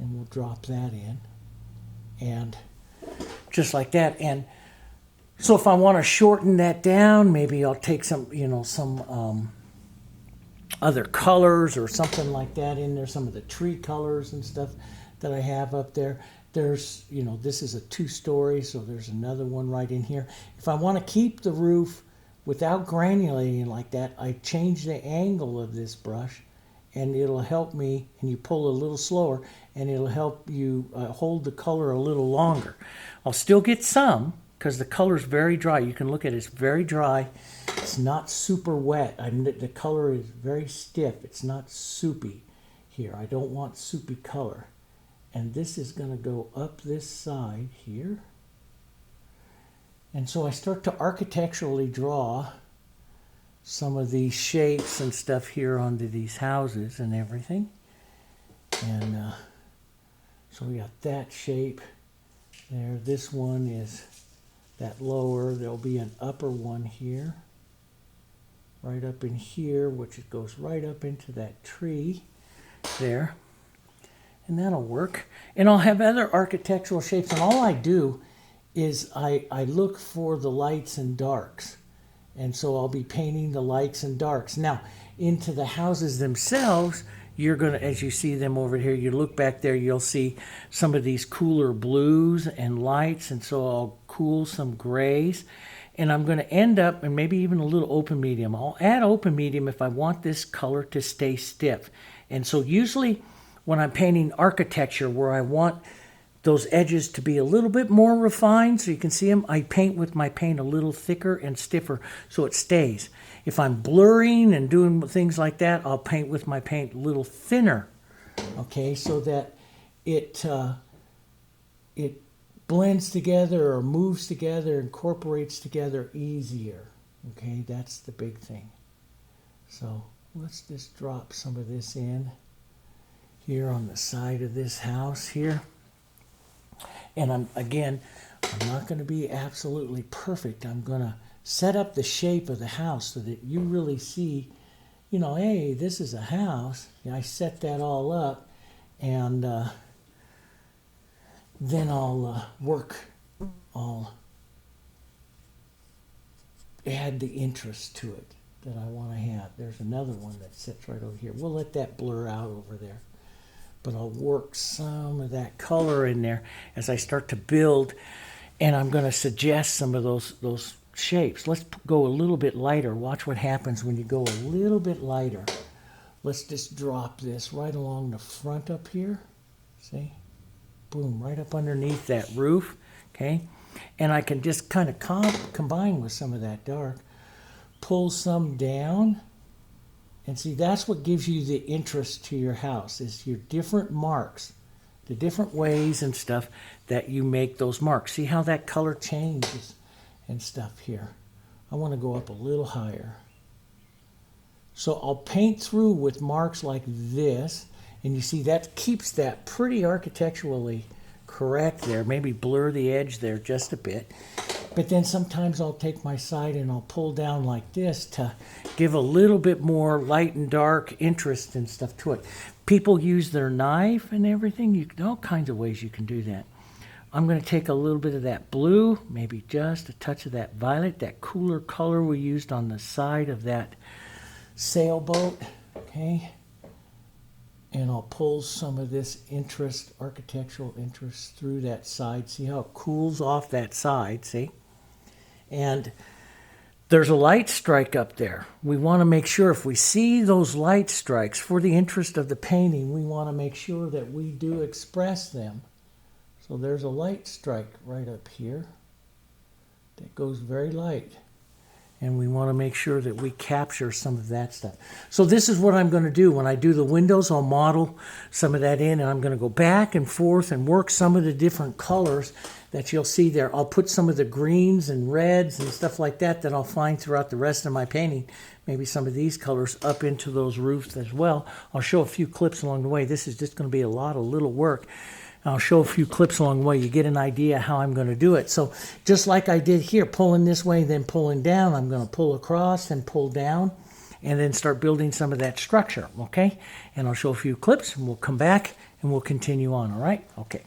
And we'll drop that in. And just like that. And so if I want to shorten that down, maybe I'll take some, some other colors or something like that in there. Some of the tree colors and stuff that I have up there. There's, this is a 2-story, so there's another one right in here. If I want to keep the roof without granulating like that, I change the angle of this brush, and it'll help me, and you pull a little slower, and it'll help you hold the color a little longer. I'll still get some, because the color is very dry. You can look at it, it's very dry. It's not super wet. The color is very stiff. It's not soupy here. I don't want soupy color. And this is going to go up this side here. And so I start to architecturally draw some of these shapes and stuff here onto these houses and everything. And so we got that shape there. This one is that lower. There'll be an upper one here. Right up in here, which it goes right up into that tree there. and that'll work. And I'll have other architectural shapes, and all I do is I look for the lights and darks. And so I'll be painting the lights and darks. Now, into the houses themselves, you're going to, as you see them over here, you look back there, you'll see some of these cooler blues and lights. And so I'll cool some grays. And I'm going to end up, and maybe even a little open medium. I'll add open medium if I want this color to stay stiff. And so usually when I'm painting architecture where I want those edges to be a little bit more refined so you can see them, I paint with my paint a little thicker and stiffer so it stays. If I'm blurring and doing things like that, I'll paint with my paint a little thinner, okay, so that it blends together or moves together, incorporates together easier, okay, that's the big thing. So let's just drop some of this in here on the side of this house here. And I'm not going to be absolutely perfect. I'm going to set up the shape of the house so that you really see, you know, hey, this is a house. I set that all up, and then I'll add the interest to it that I want to have. There's another one that sits right over here. We'll let that blur out over there. But I'll work some of that color in there as I start to build, and I'm going to suggest some of those shapes. Let's go a little bit lighter. Watch what happens when you go a little bit lighter. Let's just drop this right along the front up here. See? Boom, right up underneath that roof. Okay? And I can just kind of combine with some of that dark. Pull some down. And see, that's what gives you the interest to your house, is your different marks, the different ways and stuff that you make those marks. See how that color changes and stuff here. I want to go up a little higher. So I'll paint through with marks like this, and you see that keeps that pretty architecturally correct there. Maybe blur the edge there just a bit. But then sometimes I'll take my side and I'll pull down like this to give a little bit more light and dark interest and stuff to it. People use their knife and everything. All kinds of ways you can do that. I'm going to take a little bit of that blue, maybe just a touch of that violet, that cooler color we used on the side of that sailboat, okay? And I'll pull some of this interest, architectural interest, through that side. See how it cools off that side, see? And there's a light strike up there. We want to make sure if we see those light strikes, for the interest of the painting, we want to make sure that we do express them. So there's a light strike right up here that goes very light. And we want to make sure that we capture some of that stuff. So this is what I'm going to do. When I do the windows, I'll model some of that in, and I'm going to go back and forth and work some of the different colors that you'll see there. I'll put some of the greens and reds and stuff like that I'll find throughout the rest of my painting. Maybe some of these colors up into those roofs as well. I'll show a few clips along the way. This is just going to be a lot of little work. I'll show a few clips along the way. You get an idea how I'm going to do it. So just like I did here, pulling this way, then pulling down, I'm going to pull across and pull down and then start building some of that structure, okay? And I'll show a few clips, and we'll come back and we'll continue on, all right? Okay.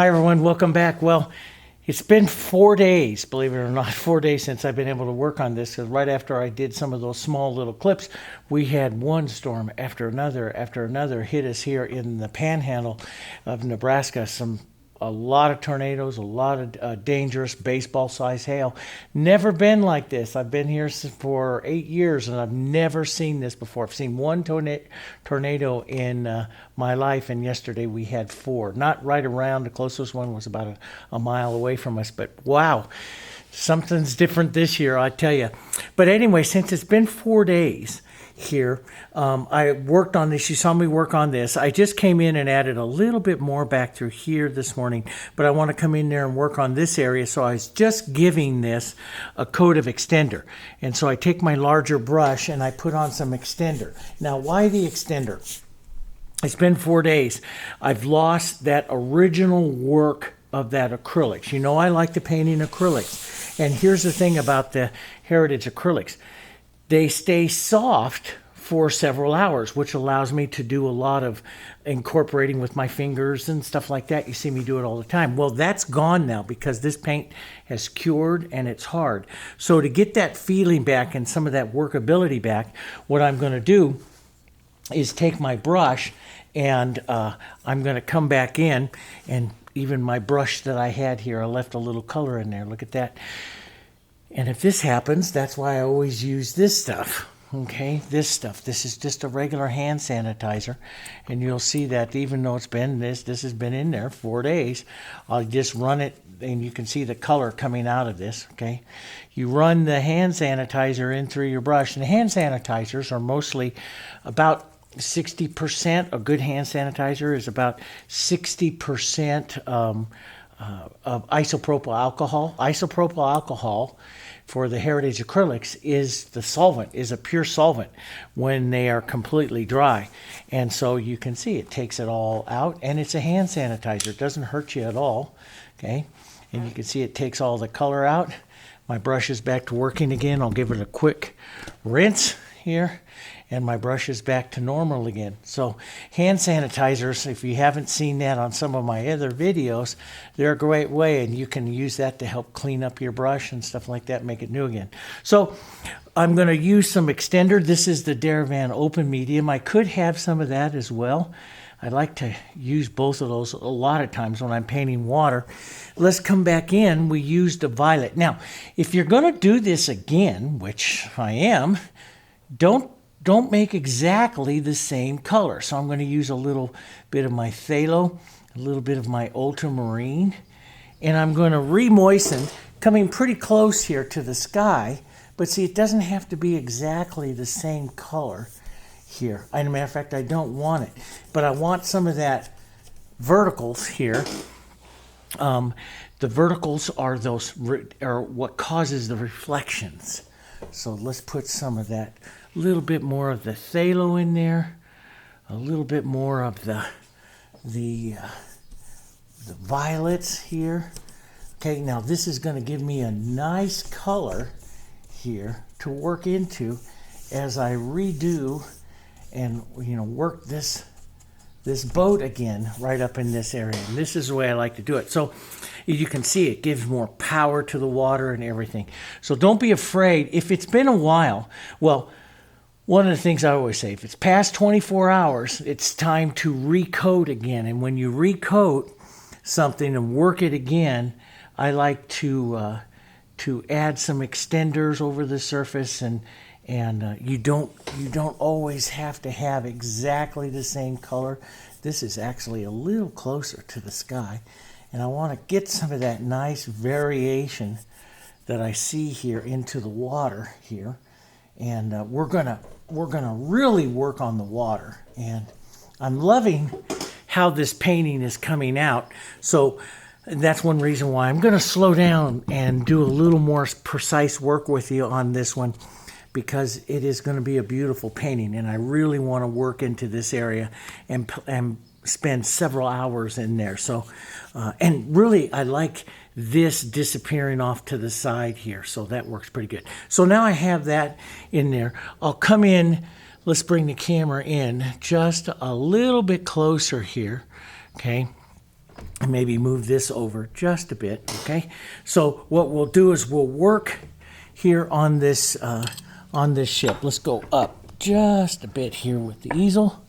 Hi everyone, welcome back. Well, it's been 4 days, believe it or not, 4 days since I've been able to work on this, because right after I did some of those small little clips, we had one storm after another hit us here in the panhandle of Nebraska. A lot of tornadoes, a lot of dangerous baseball-sized hail. Never been like this. I've been here for 8 years, and I've never seen this before. I've seen one tornado in my life, and yesterday we had 4. Not right around. The closest one was about a mile away from us, but wow. Something's different this year, I tell you. But anyway, since it's been 4 days here, I worked on this. You saw me work on this. I just came in and added a little bit more back through here this morning, but I want to come in there and work on this area. So I was just giving this a coat of extender. And so I take my larger brush and I put on some extender. Now, why the extender? It's been 4 days. I've lost that original work of that acrylics. You know, I like to paint in acrylics. And here's the thing about the Heritage acrylics. They stay soft for several hours, which allows me to do a lot of incorporating with my fingers and stuff like that. You see me do it all the time. Well, that's gone now because this paint has cured and it's hard. So to get that feeling back and some of that workability back, what I'm going to do is take my brush and I'm going to come back in, and even my brush that I had here, I left a little color in there. Look at that. And if this happens, that's why I always use this stuff, okay? This stuff. This is just a regular hand sanitizer. And you'll see that even though it's been this has been in there 4 days, I'll just run it, and you can see the color coming out of this, okay? You run the hand sanitizer in through your brush, and the hand sanitizers are mostly about 60%. A good hand sanitizer is about 60% of isopropyl alcohol. Isopropyl alcohol for the Heritage acrylics is the solvent, is a pure solvent when they are completely dry. And so you can see it takes it all out, and it's a hand sanitizer. It doesn't hurt you at all, okay? And you can see it takes all the color out. My brush is back to working again. I'll give it a quick rinse here, and my brush is back to normal again. So hand sanitizers, if you haven't seen that on some of my other videos, they're a great way, and you can use that to help clean up your brush and stuff like that, make it new again. So I'm going to use some extender. This is the Diarylide Open Medium. I could have some of that as well. I like to use both of those a lot of times when I'm painting water. Let's come back in. We used the violet. Now, if you're going to do this again, which I am, don't make exactly the same color. So I'm going to use a little bit of my phthalo, a little bit of my ultramarine, and I'm going to re-moisten, coming pretty close here to the sky. But see, it doesn't have to be exactly the same color here. As a matter of fact, I don't want it, but I want some of that verticals here. The verticals are what causes the reflections. So let's put some of that, a little bit more of the phthalo in there, a little bit more of the violets here. Okay, now this is going to give me a nice color here to work into as I redo and work this boat again right up in this area. And this is the way I like to do it. So you can see it gives more power to the water and everything. So don't be afraid. If it's been a while, well, one of the things I always say, if it's past 24 hours, it's time to recoat again. And when you recoat something and work it again, I like to add some extenders over the surface, and you don't always have to have exactly the same color. This is actually a little closer to the sky, and I want to get some of that nice variation that I see here into the water here, and we're gonna really work on the water. And I'm loving how this painting is coming out. So that's one reason why I'm going to slow down and do a little more precise work with you on this one, because it is going to be a beautiful painting, and I really want to work into this area and spend several hours in there. So, and really I like this disappearing off to the side here, so that works pretty good. So now I have that in there. I'll come in, let's bring the camera in just a little bit closer here, okay? And maybe move this over just a bit, okay? So what we'll do is we'll work here on this ship. Let's go up just a bit here with the easel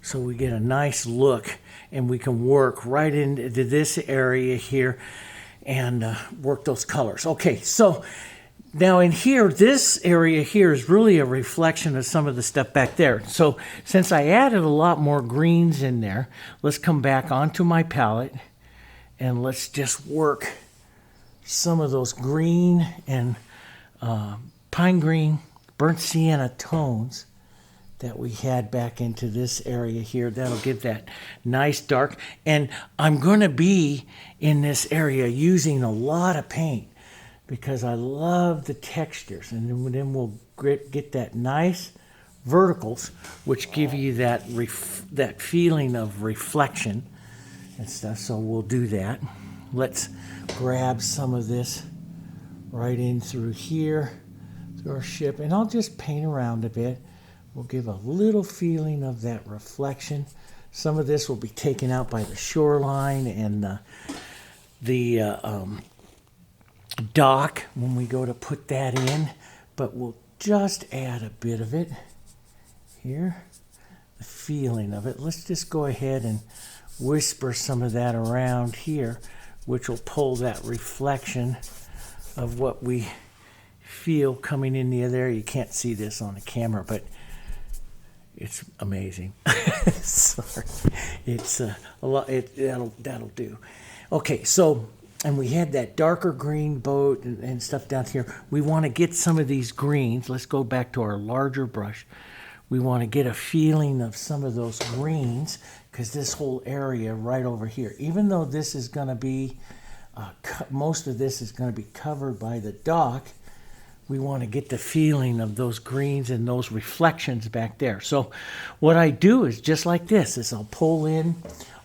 so we get a nice look, and we can work right into this area here and work those colors. Okay, so now in here, this area here is really a reflection of some of the stuff back there. So since I added a lot more greens in there, let's come back onto my palette and let's just work some of those green and pine green, burnt sienna tones that we had back into this area here. That'll give that nice dark. And I'm going to be in this area using a lot of paint because I love the textures. And then we'll get that nice verticals, which give you that feeling of reflection and stuff. So we'll do that. Let's grab some of this right in through here, through our ship, and I'll just paint around a bit. We'll give a little feeling of that reflection. Some of this will be taken out by the shoreline and the dock when we go to put that in, but we'll just add a bit of it here, the feeling of it. Let's just go ahead and whisper some of that around here, which will pull that reflection of what we feel coming in the other. You can't see this on the camera, but it's amazing. Sorry, it's a lot. That'll do. Okay, so and we had that darker green boat and stuff down here. We want to get some of these greens. Let's go back to our larger brush. We want to get a feeling of some of those greens because this whole area right over here, even though this is going to be most of this is going to be covered by the dock, we want to get the feeling of those greens and those reflections back there. So what I do is just like this, is I'll pull in.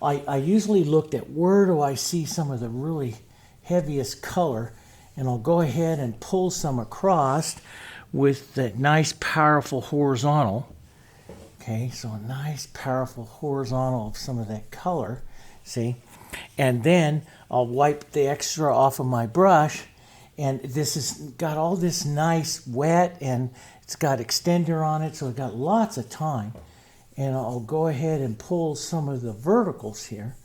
I usually looked at where do I see some of the really heaviest color, and I'll go ahead and pull some across with that nice powerful horizontal. Okay, so a nice powerful horizontal of some of that color, see? And then I'll wipe the extra off of my brush. And this has got all this nice wet, and it's got extender on it, so I've got lots of time. And I'll go ahead and pull some of the verticals here,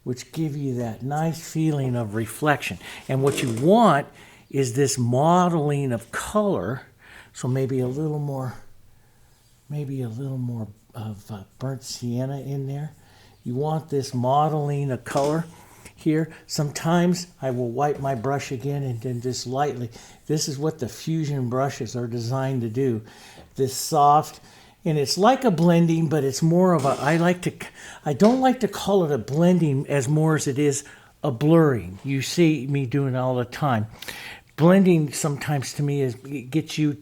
which give you that nice feeling of reflection. And what you want is this modeling of color, so maybe a little more of burnt sienna in there. You want this modeling of color here. Sometimes I will wipe my brush again and then just lightly. This is what the fusion brushes are designed to do. This soft, and it's like a blending, but it's more of a, I don't like to call it a blending as more as it is a blurring. You see me doing it all the time. Blending sometimes to me gets you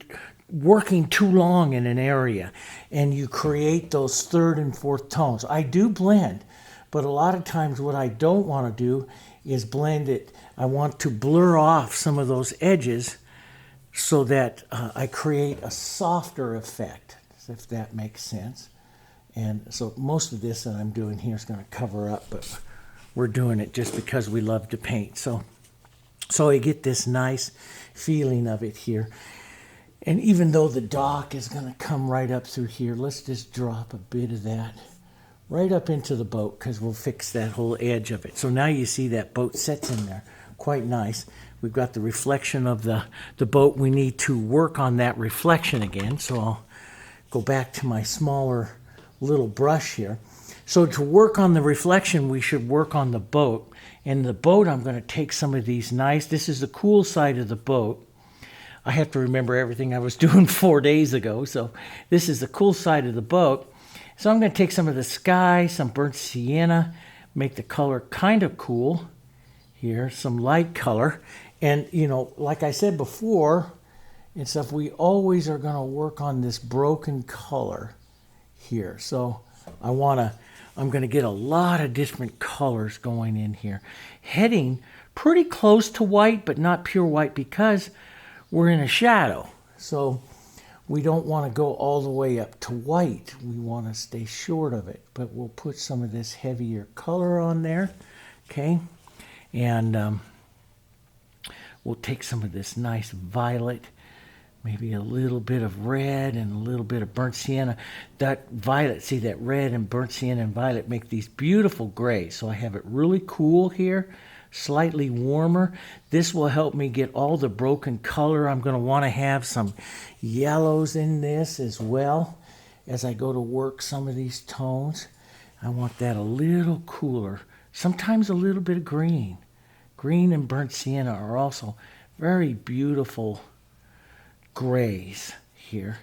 working too long in an area and you create those third and fourth tones. I do blend, but a lot of times what I don't want to do is blend it. I want to blur off some of those edges so that I create a softer effect, if that makes sense. And so most of this that I'm doing here is going to cover up, but we're doing it just because we love to paint. So I get this nice feeling of it here. And even though the dock is going to come right up through here, let's just drop a bit of that right up into the boat because we'll fix that whole edge of it. So now you see that boat sets in there quite nice. We've got the reflection of the boat. We need to work on that reflection again. So I'll go back to my smaller little brush here. So to work on the reflection, we should work on the boat. And the boat, I'm going to take some of these nice, this is the cool side of the boat. I have to remember everything I was doing 4 days ago. So this is the cool side of the boat. So I'm going to take some of the sky, some burnt sienna, make the color kind of cool here, some light color. And, you know, like I said before and stuff, we always are going to work on this broken color here. So I'm going to get a lot of different colors going in here. Heading pretty close to white, but not pure white because we're in a shadow. So we don't want to go all the way up to white. We want to stay short of it, but we'll put some of this heavier color on there. okay? And we'll take some of this nice violet, maybe a little bit of red and a little bit of burnt sienna. That violet, see that red and burnt sienna and violet make these beautiful grays. So I have it really cool here, slightly warmer. This will help me get all the broken color. I'm going to want to have some yellows in this as well as I go to work some of these tones. I want that a little cooler. Sometimes a little bit of green. Green and burnt sienna are also very beautiful grays here.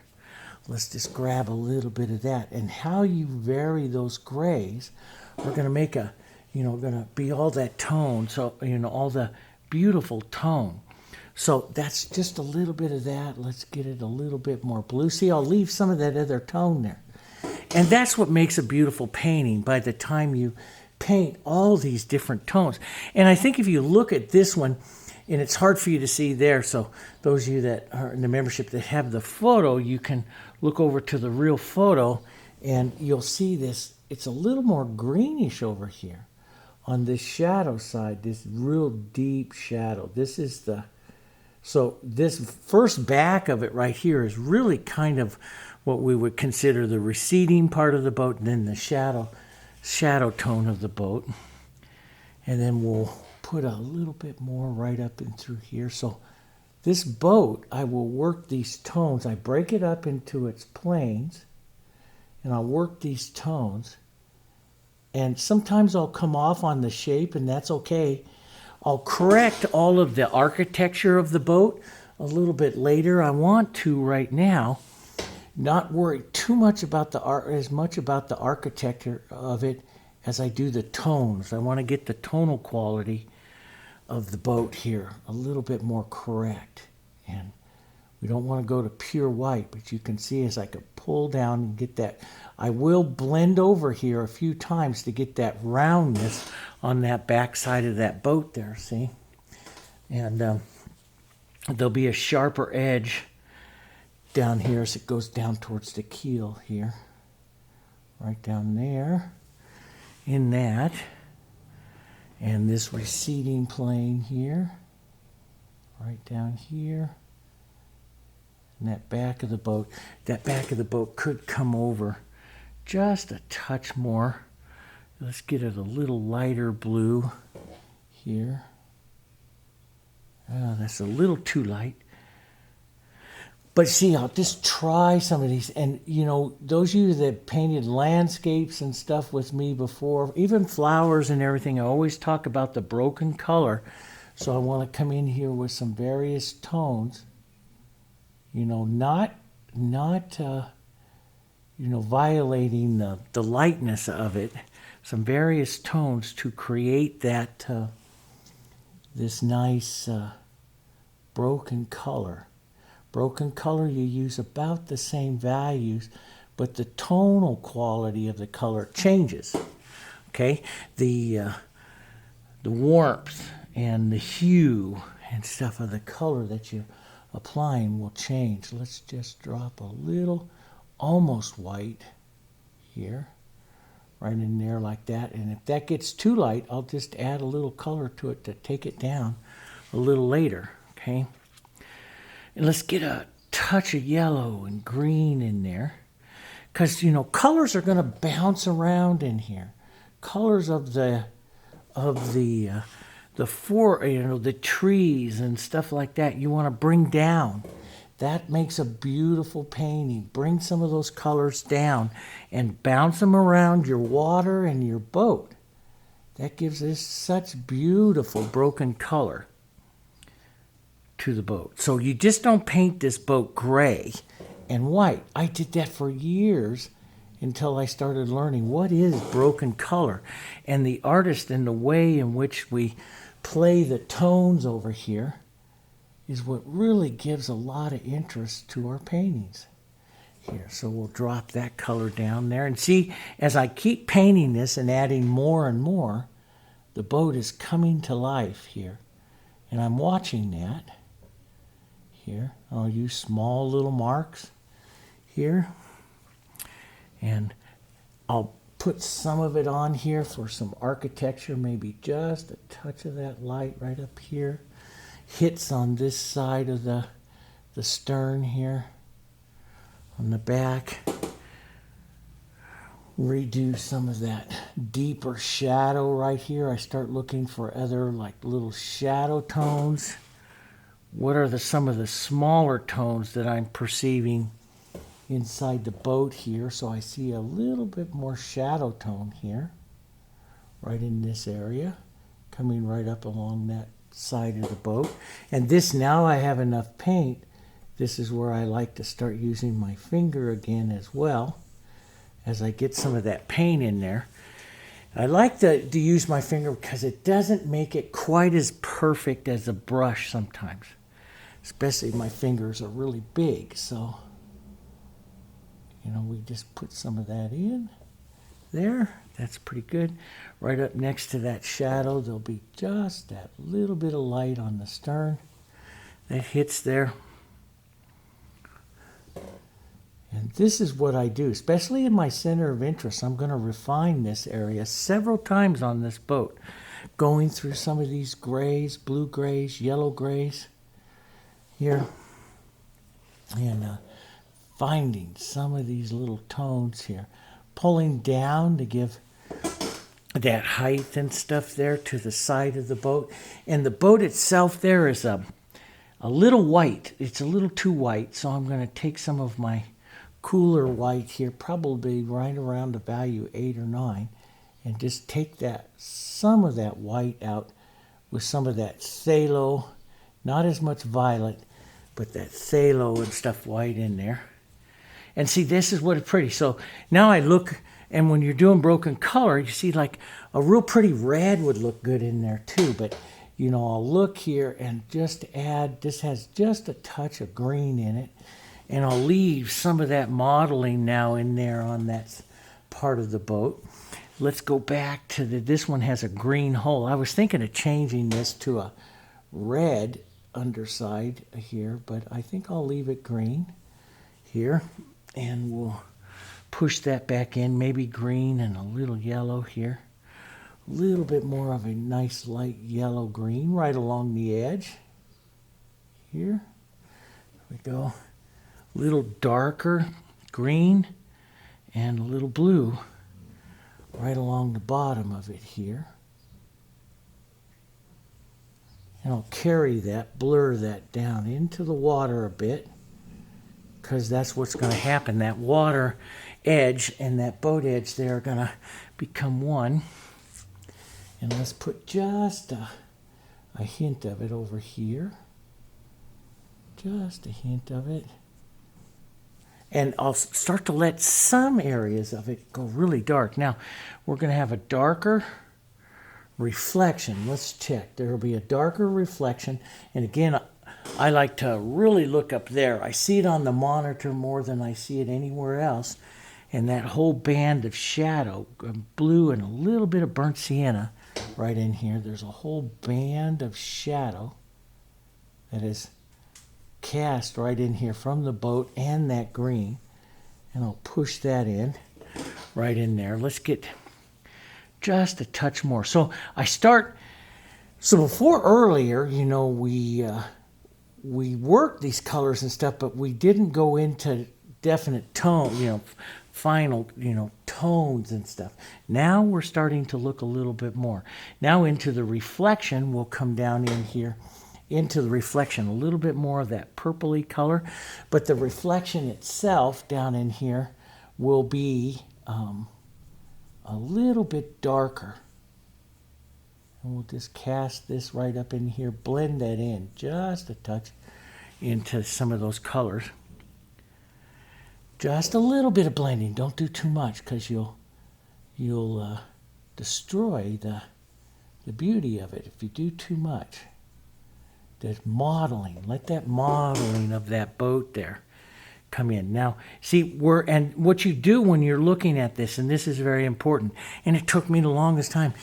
Let's just grab a little bit of that. And how you vary those grays are going to make a, going to be all that tone. So, all the beautiful tone. So that's just a little bit of that. Let's get it a little bit more blue. See, I'll leave some of that other tone there. And that's what makes a beautiful painting by the time you paint all these different tones. And I think if you look at this one, and it's hard for you to see there, so those of you that are in the membership that have the photo, you can look over to the real photo and you'll see this. It's a little more greenish over here on this shadow side, this real deep shadow. So this first back of it right here is really kind of what we would consider the receding part of the boat, and then the shadow tone of the boat. And then we'll put a little bit more right up and through here. So this boat, I will work these tones. I break it up into its planes, and I'll work these tones. And sometimes I'll come off on the shape, and that's okay. I'll correct all of the architecture of the boat a little bit later. I want to right now not worry too much about the architecture of it as I do the tones. I want to get the tonal quality of the boat here a little bit more correct. And we don't want to go to pure white, but you can see as I can pull down and get that. I will blend over here a few times to get that roundness on that back side of that boat there, see? And there'll be a sharper edge down here as it goes down towards the keel here. Right down there in that. And this receding plane here. Right down here. And that back of the boat could come over just a touch more. Let's get it a little lighter blue here. That's a little too light. But see, I'll just try some of these. And, those of you that painted landscapes and stuff with me before, even flowers and everything, I always talk about the broken color. So I want to come in here with some various tones. Not violating the lightness of it. Some various tones to create that, this nice broken color. Broken color, you use about the same values, but the tonal quality of the color changes. Okay, the warmth and the hue and stuff of the color that you're applying will change. Let's just drop a little, almost white here, right in there like that. And if that gets too light, I'll just add a little color to it to take it down a little later. Okay. And let's get a touch of yellow and green in there. Because, colors are going to bounce around in here. Colors of the trees and stuff like that you want to bring down. That makes a beautiful painting. Bring some of those colors down and bounce them around your water and your boat. That gives this such beautiful broken color to the boat. So you just don't paint this boat gray and white. I did that for years until I started learning what is broken color. And the artist and the way in which we play the tones over here is what really gives a lot of interest to our paintings here. So we'll drop that color down there. And see, as I keep painting this and adding more and more, the boat is coming to life here. And I'm watching that. Here, I'll use small little marks here, and I'll put some of it on here for some architecture, maybe just a touch of that light right up here. Hits on this side of the stern here, on the back. Redo some of that deeper shadow right here. I start looking for other like little shadow tones. What are some of the smaller tones that I'm perceiving inside the boat here? So I see a little bit more shadow tone here, right in this area, coming right up along that side of the boat. And this, now I have enough paint, this is where I like to start using my finger again as well, as I get some of that paint in there. I like to use my finger because it doesn't make it quite as perfect as a brush sometimes. Especially my fingers are really big, so you know, we just put some of that in there. That's pretty good. Right up next to that shadow, there'll be just that little bit of light on the stern that hits there. And this is what I do, especially in my center of interest. I'm going to refine this area several times on this boat, going through some of these grays, blue grays, yellow grays here, and finding some of these little tones here, pulling down to give that height and stuff there to the side of the boat. And the boat itself there is a little white. It's a little too white, so I'm going to take some of my cooler white here, probably right around the value 8 or 9, and just take some of that white out with some of that phthalo, not as much violet, but that phthalo and stuff white in there. And see, this is what it's pretty. So now I look, and when you're doing broken color, you see like a real pretty red would look good in there too. But you know, I'll look here and just add, this has just a touch of green in it. And I'll leave some of that modeling now in there on that part of the boat. Let's go back to this one has a green hull. I was thinking of changing this to a red underside here, but I think I'll leave it green here. And we'll push that back in, maybe green and a little yellow here. A little bit more of a nice light yellow green right along the edge here. There we go. A little darker green and a little blue right along the bottom of it here. And I'll carry that, blur that down into the water a bit, because that's what's going to happen. That water edge and that boat edge there are going to become one. And let's put just a hint of it over here. Just a hint of it. And I'll start to let some areas of it go really dark. Now, we're going to have a darker reflection. Let's check. There will be a darker reflection. And again, I like to really look up there. I see it on the monitor more than I see it anywhere else. And that whole band of shadow, blue and a little bit of burnt sienna right in here. There's a whole band of shadow that is cast right in here from the boat and that green, and I'll push that in right in there. Let's get just a touch more. So I start, so before earlier, you know, we worked these colors and stuff, but we didn't go into definite tone, you know, final, you know, tones and stuff. Now we're starting to look a little bit more. Now into the reflection, we'll come down in here into the reflection, a little bit more of that purpley color, but the reflection itself down in here will be a little bit darker. And we'll just cast this right up in here, blend that in just a touch into some of those colors. Just a little bit of blending. Don't do too much, because you'll destroy the beauty of it if you do too much. That modeling, let that modeling of that boat there come in. Now, see, and what you do when you're looking at this, and this is very important, and it took me the longest time,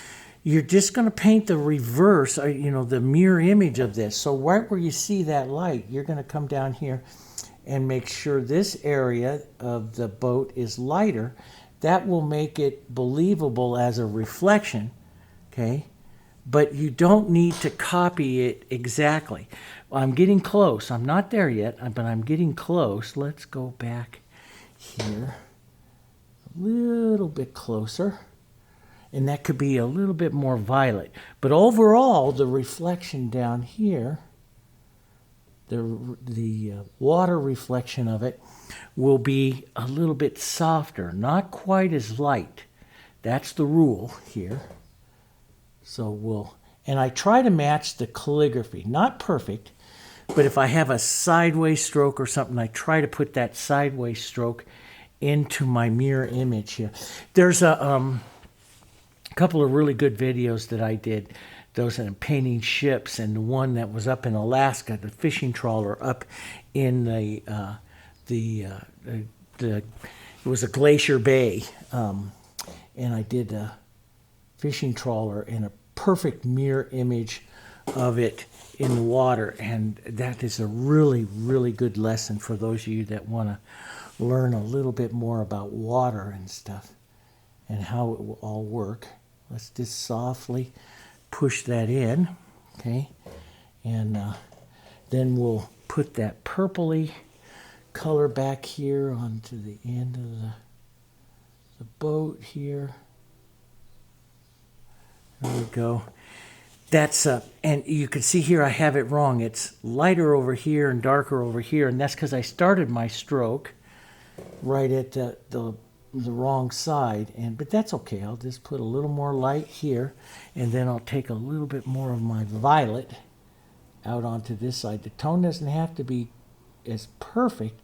you're just going to paint the reverse, you know, the mirror image of this. So right where you see that light, you're going to come down here and make sure this area of the boat is lighter, that will make it believable as a reflection, okay? But you don't need to copy it exactly. I'm getting close. I'm not there yet, but I'm getting close. Let's go back here a little bit closer. And that could be a little bit more violet. But overall, the reflection down here, the water reflection of it will be a little bit softer, not quite as light. That's the rule here. So and I try to match the calligraphy, not perfect, but if I have a sideways stroke or something, I try to put that sideways stroke into my mirror image here. There's a couple of really good videos that I did. Those are painting ships, and the one that was up in Alaska, the fishing trawler up in it was a glacier bay, and I did a fishing trawler and a perfect mirror image of it in the water, and that is a really, really good lesson for those of you that want to learn a little bit more about water and stuff and how it will all work. Let's just softly push that in, okay, and then we'll put that purpley color back here onto the end of the boat here. There we go. That's and you can see here I have it wrong. It's lighter over here and darker over here, and that's because I started my stroke right at the wrong side, but that's okay. I'll just put a little more light here, and then I'll take a little bit more of my violet out onto this side. The tone doesn't have to be as perfect,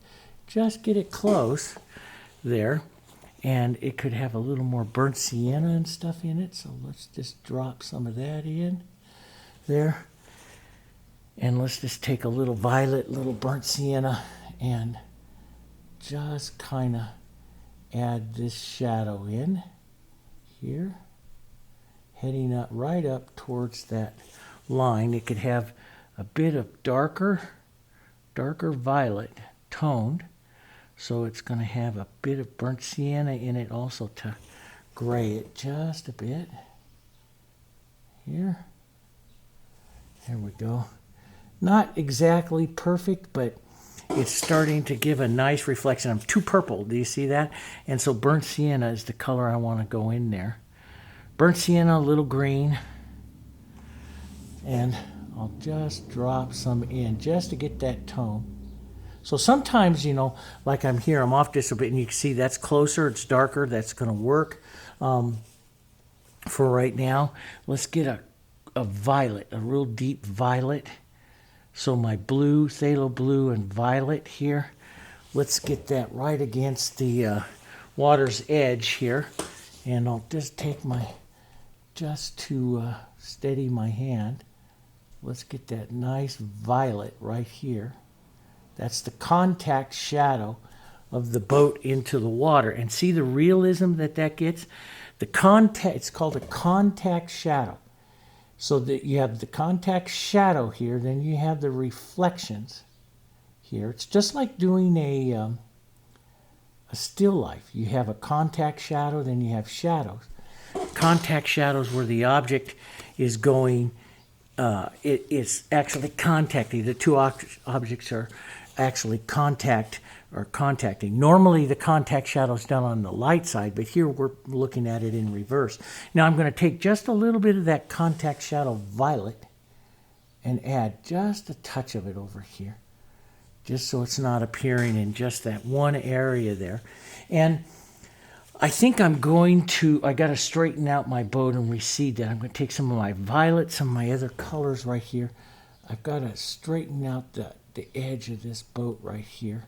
just get it close there, and it could have a little more burnt sienna and stuff in it, so let's just drop some of that in there, and let's just take a little violet, little burnt sienna, and just kind of add this shadow in here, heading up right up towards that line. It could have a bit of darker violet toned, so it's going to have a bit of burnt sienna in it also to gray it just a bit here. There we go. Not exactly perfect, but it's starting to give a nice reflection. I'm too purple. Do you see that? And so burnt sienna is the color I want to go in there. Burnt sienna, a little green. And I'll just drop some in just to get that tone. So sometimes, you know, like I'm here, I'm off just a bit, and you can see that's closer, it's darker, that's going to work. For right now, let's get a violet, a real deep violet. So my blue, phthalo blue, and violet here. Let's get that right against the water's edge here. And I'll just take just to steady my hand, let's get that nice violet right here. That's the contact shadow of the boat into the water. And see the realism that gets? It's called a contact shadow. So that you have the contact shadow here, then you have the reflections here. It's just like doing a still life. You have a contact shadow, then you have shadows. Contact shadows where the object is going, it is actually contacting. The two objects are actually contacting. Normally the contact shadow is done on the light side, but here we're looking at it in reverse. Now I'm going to take just a little bit of that contact shadow violet and add just a touch of it over here, just so it's not appearing in just that one area there. And I think I got to straighten out my boat and reseed that. I'm going to take some of my violet, some of my other colors right here. I've got to straighten out the edge of this boat right here.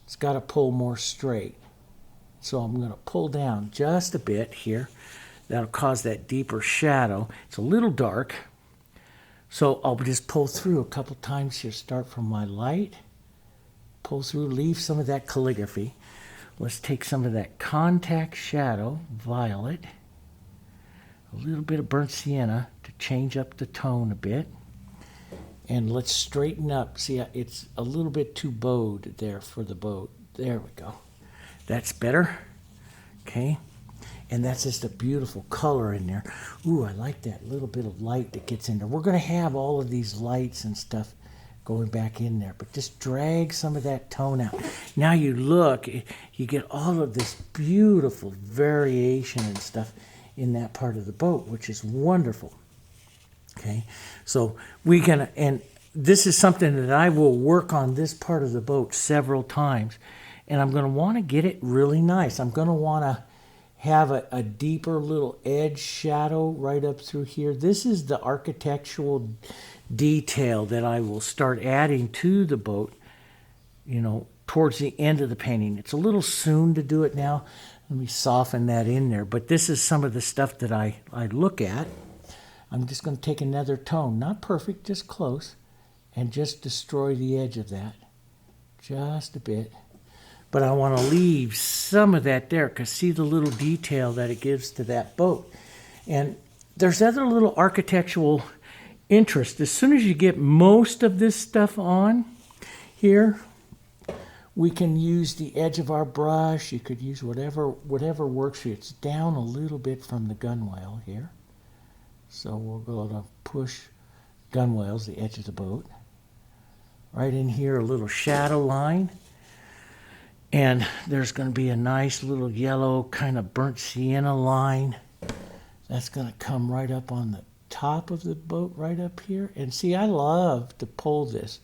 It's got to pull more straight. So I'm going to pull down just a bit here. That'll cause that deeper shadow. It's a little dark. So I'll just pull through a couple times here. Start from my light. Pull through, leave some of that calligraphy. Let's take some of that contact shadow, violet. A little bit of burnt sienna to change up the tone a bit. And let's straighten up. See, it's a little bit too bowed there for the boat. There we go. That's better. Okay. And that's just a beautiful color in there. Ooh, I like that little bit of light that gets in there. We're going to have all of these lights and stuff going back in there, but just drag some of that tone out. Now you look, you get all of this beautiful variation and stuff in that part of the boat, which is wonderful. Okay, so we're going to, and this is something that I will work on this part of the boat several times, and I'm going to want to get it really nice. I'm going to want to have a deeper little edge shadow right up through here. This is the architectural detail that I will start adding to the boat, you know, towards the end of the painting. It's a little soon to do it now. Let me soften that in there. But this is some of the stuff that I look at. I'm just going to take another tone, not perfect, just close, and just destroy the edge of that just a bit. But I want to leave some of that there because see the little detail that it gives to that boat. And there's other little architectural interest. As soon as you get most of this stuff on here, we can use the edge of our brush. You could use whatever works for you. It's down a little bit from the gunwale here. So we'll go to push gunwales, the edge of the boat. Right in here, a little shadow line. And there's going to be a nice little yellow kind of burnt sienna line. That's going to come right up on the top of the boat right up here. And see, I love to pull this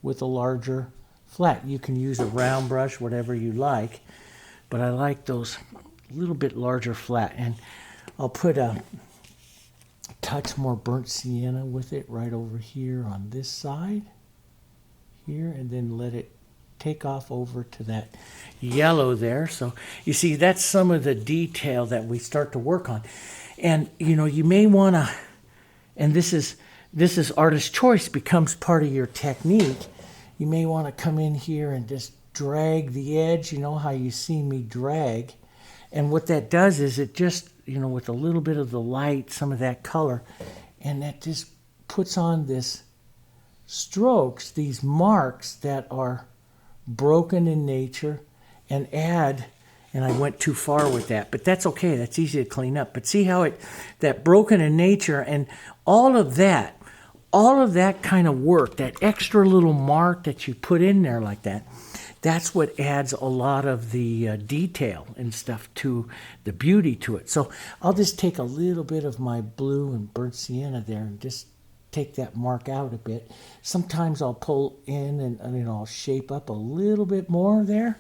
with a larger flat. You can use a round brush, whatever you like, but I like those a little bit larger flat. And I'll put a touch more burnt sienna with it right over here on this side here, and then let it take off over to that yellow there. So you see, that's some of the detail that we start to work on. And you know, you may want to, and this is artist choice, becomes part of your technique. You may want to come in here and just drag the edge. You know how you see me drag, and what that does is it just, you know, with a little bit of the light, some of that color, and that just puts on this strokes, these marks that are broken in nature, and add, and I went too far with that, but that's okay, that's easy to clean up. But see how that broken in nature and all of that kind of work, that extra little mark that you put in there like that, that's what adds a lot of the detail and stuff to the beauty to it. So I'll just take a little bit of my blue and burnt sienna there and just take that mark out a bit. Sometimes I'll pull in and you know, I'll shape up a little bit more there.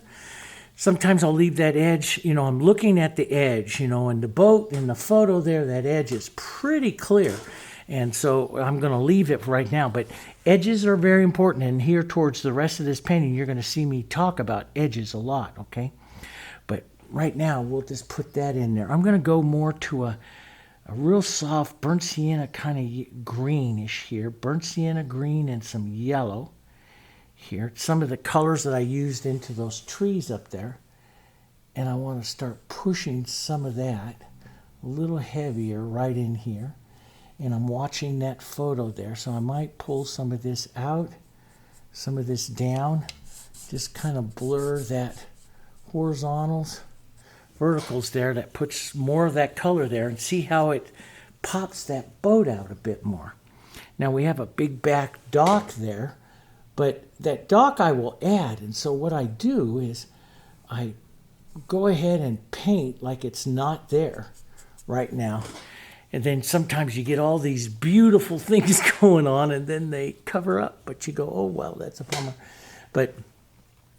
Sometimes I'll leave that edge, you know, I'm looking at the edge, you know, in the boat, in the photo there, that edge is pretty clear. And so I'm going to leave it right now. But edges are very important. And here towards the rest of this painting, you're going to see me talk about edges a lot, okay? But right now, we'll just put that in there. I'm going to go more to a real soft burnt sienna kind of greenish here. Burnt sienna green and some yellow here. Some of the colors that I used into those trees up there. And I want to start pushing some of that a little heavier right in here. And I'm watching that photo there. So I might pull some of this out, some of this down. Just kind of blur that horizontals, verticals there, that puts more of that color there, and see how it pops that boat out a bit more. Now we have a big back dock there, but that dock I will add. And so what I do is I go ahead and paint like it's not there right now. And then sometimes you get all these beautiful things going on and then they cover up, but you go, oh, well, that's a bummer. But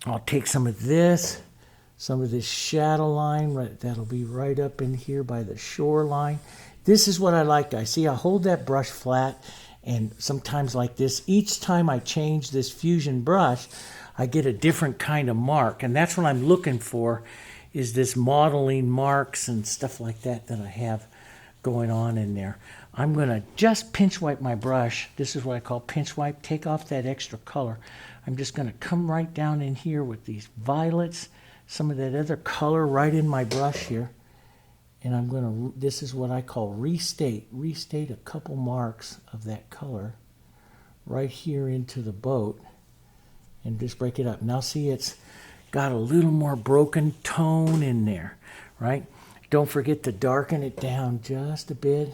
I'll take some of this shadow line, right, that'll be right up in here by the shoreline. This is what I like. I see I hold that brush flat, and sometimes like this, each time I change this fusion brush, I get a different kind of mark. And that's what I'm looking for, is this modeling marks and stuff like that that I have going on in there. I'm going to just pinch wipe my brush. This is what I call pinch wipe. Take off that extra color. I'm just going to come right down in here with these violets, some of that other color right in my brush here. And I'm going to, this is what I call restate a couple marks of that color right here into the boat and just break it up. Now see, it's got a little more broken tone in there, right? Don't forget to darken it down just a bit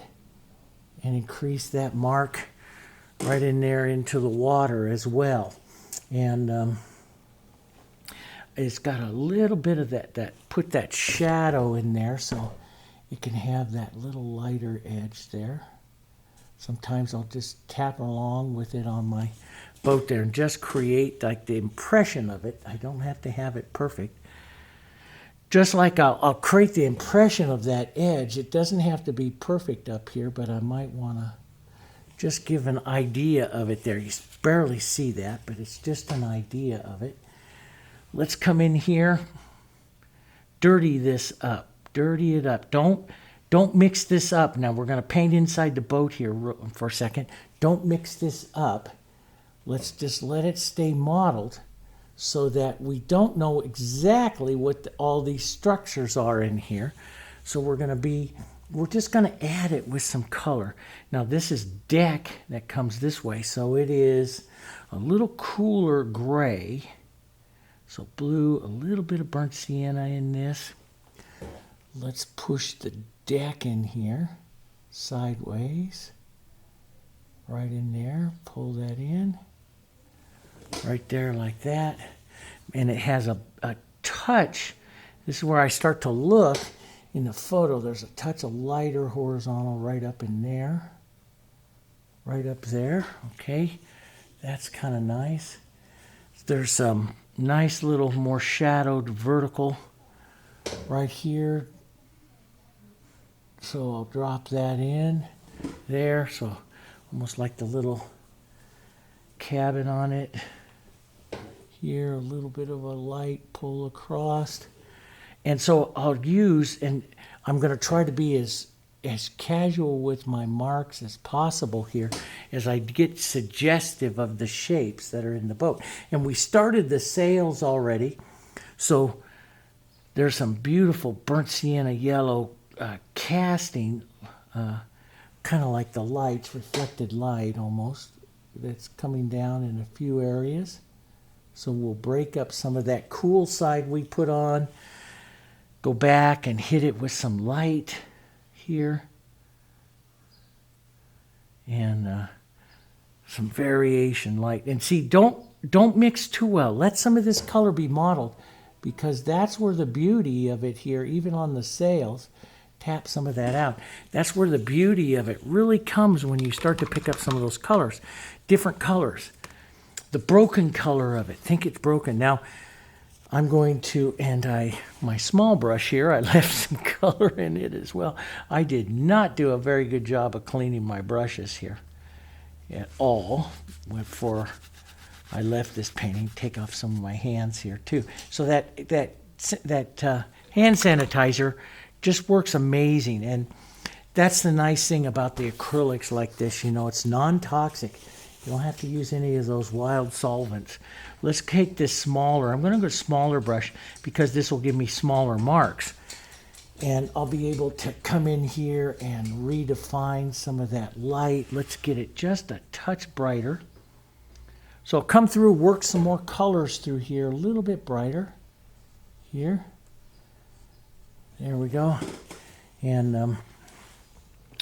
and increase that mark right in there into the water as well. And it's got a little bit of put that shadow in there so it can have that little lighter edge there. Sometimes I'll just tap along with it on my boat there and just create like the impression of it. I don't have to have it perfect. Just like I'll create the impression of that edge. It doesn't have to be perfect up here, but I might want to just give an idea of it there. You barely see that, but it's just an idea of it. Let's come in here, dirty this up, dirty it up. Don't mix this up. Now we're going to paint inside the boat here for a second. Don't mix this up. Let's just let it stay modeled so that we don't know exactly what all these structures are in here. So we're just going to add it with some color. Now this is deck that comes this way, so it is a little cooler gray. So blue, a little bit of burnt sienna in this. Let's push the deck in here, sideways, right in there, pull that in, right there like that. And it has a touch, this is where I start to look in the photo, there's a touch of lighter horizontal right up in there, right up there, okay. That's kind of nice. There's some nice little more shadowed vertical right here. So I'll drop that in there. So almost like the little cabin on it. Here, a little bit of a light pull across. And so I'll use, and I'm going to try to be as casual with my marks as possible here as I get suggestive of the shapes that are in the boat. And we started the sails already. So there's some beautiful burnt sienna yellow casting, kind of like the lights, reflected light almost, that's coming down in a few areas. So we'll break up some of that cool side we put on, go back and hit it with some light here, and some variation light. And see, don't mix too well. Let some of this color be modeled, because that's where the beauty of it here, even on the sails, tap some of that out. That's where the beauty of it really comes when you start to pick up some of those colors, different colors. The broken color of it, think it's broken. Now, I'm going to, and my small brush here, I left some color in it as well. I did not do a very good job of cleaning my brushes here at all before I left this painting. Take off some of my hands here too. So that hand sanitizer just works amazing. And that's the nice thing about the acrylics like this. You know, it's non-toxic. You don't have to use any of those wild solvents. Let's take this smaller. I'm going to go smaller brush because this will give me smaller marks. And I'll be able to come in here and redefine some of that light. Let's get it just a touch brighter. So I'll come through, work some more colors through here, a little bit brighter. Here. There we go. And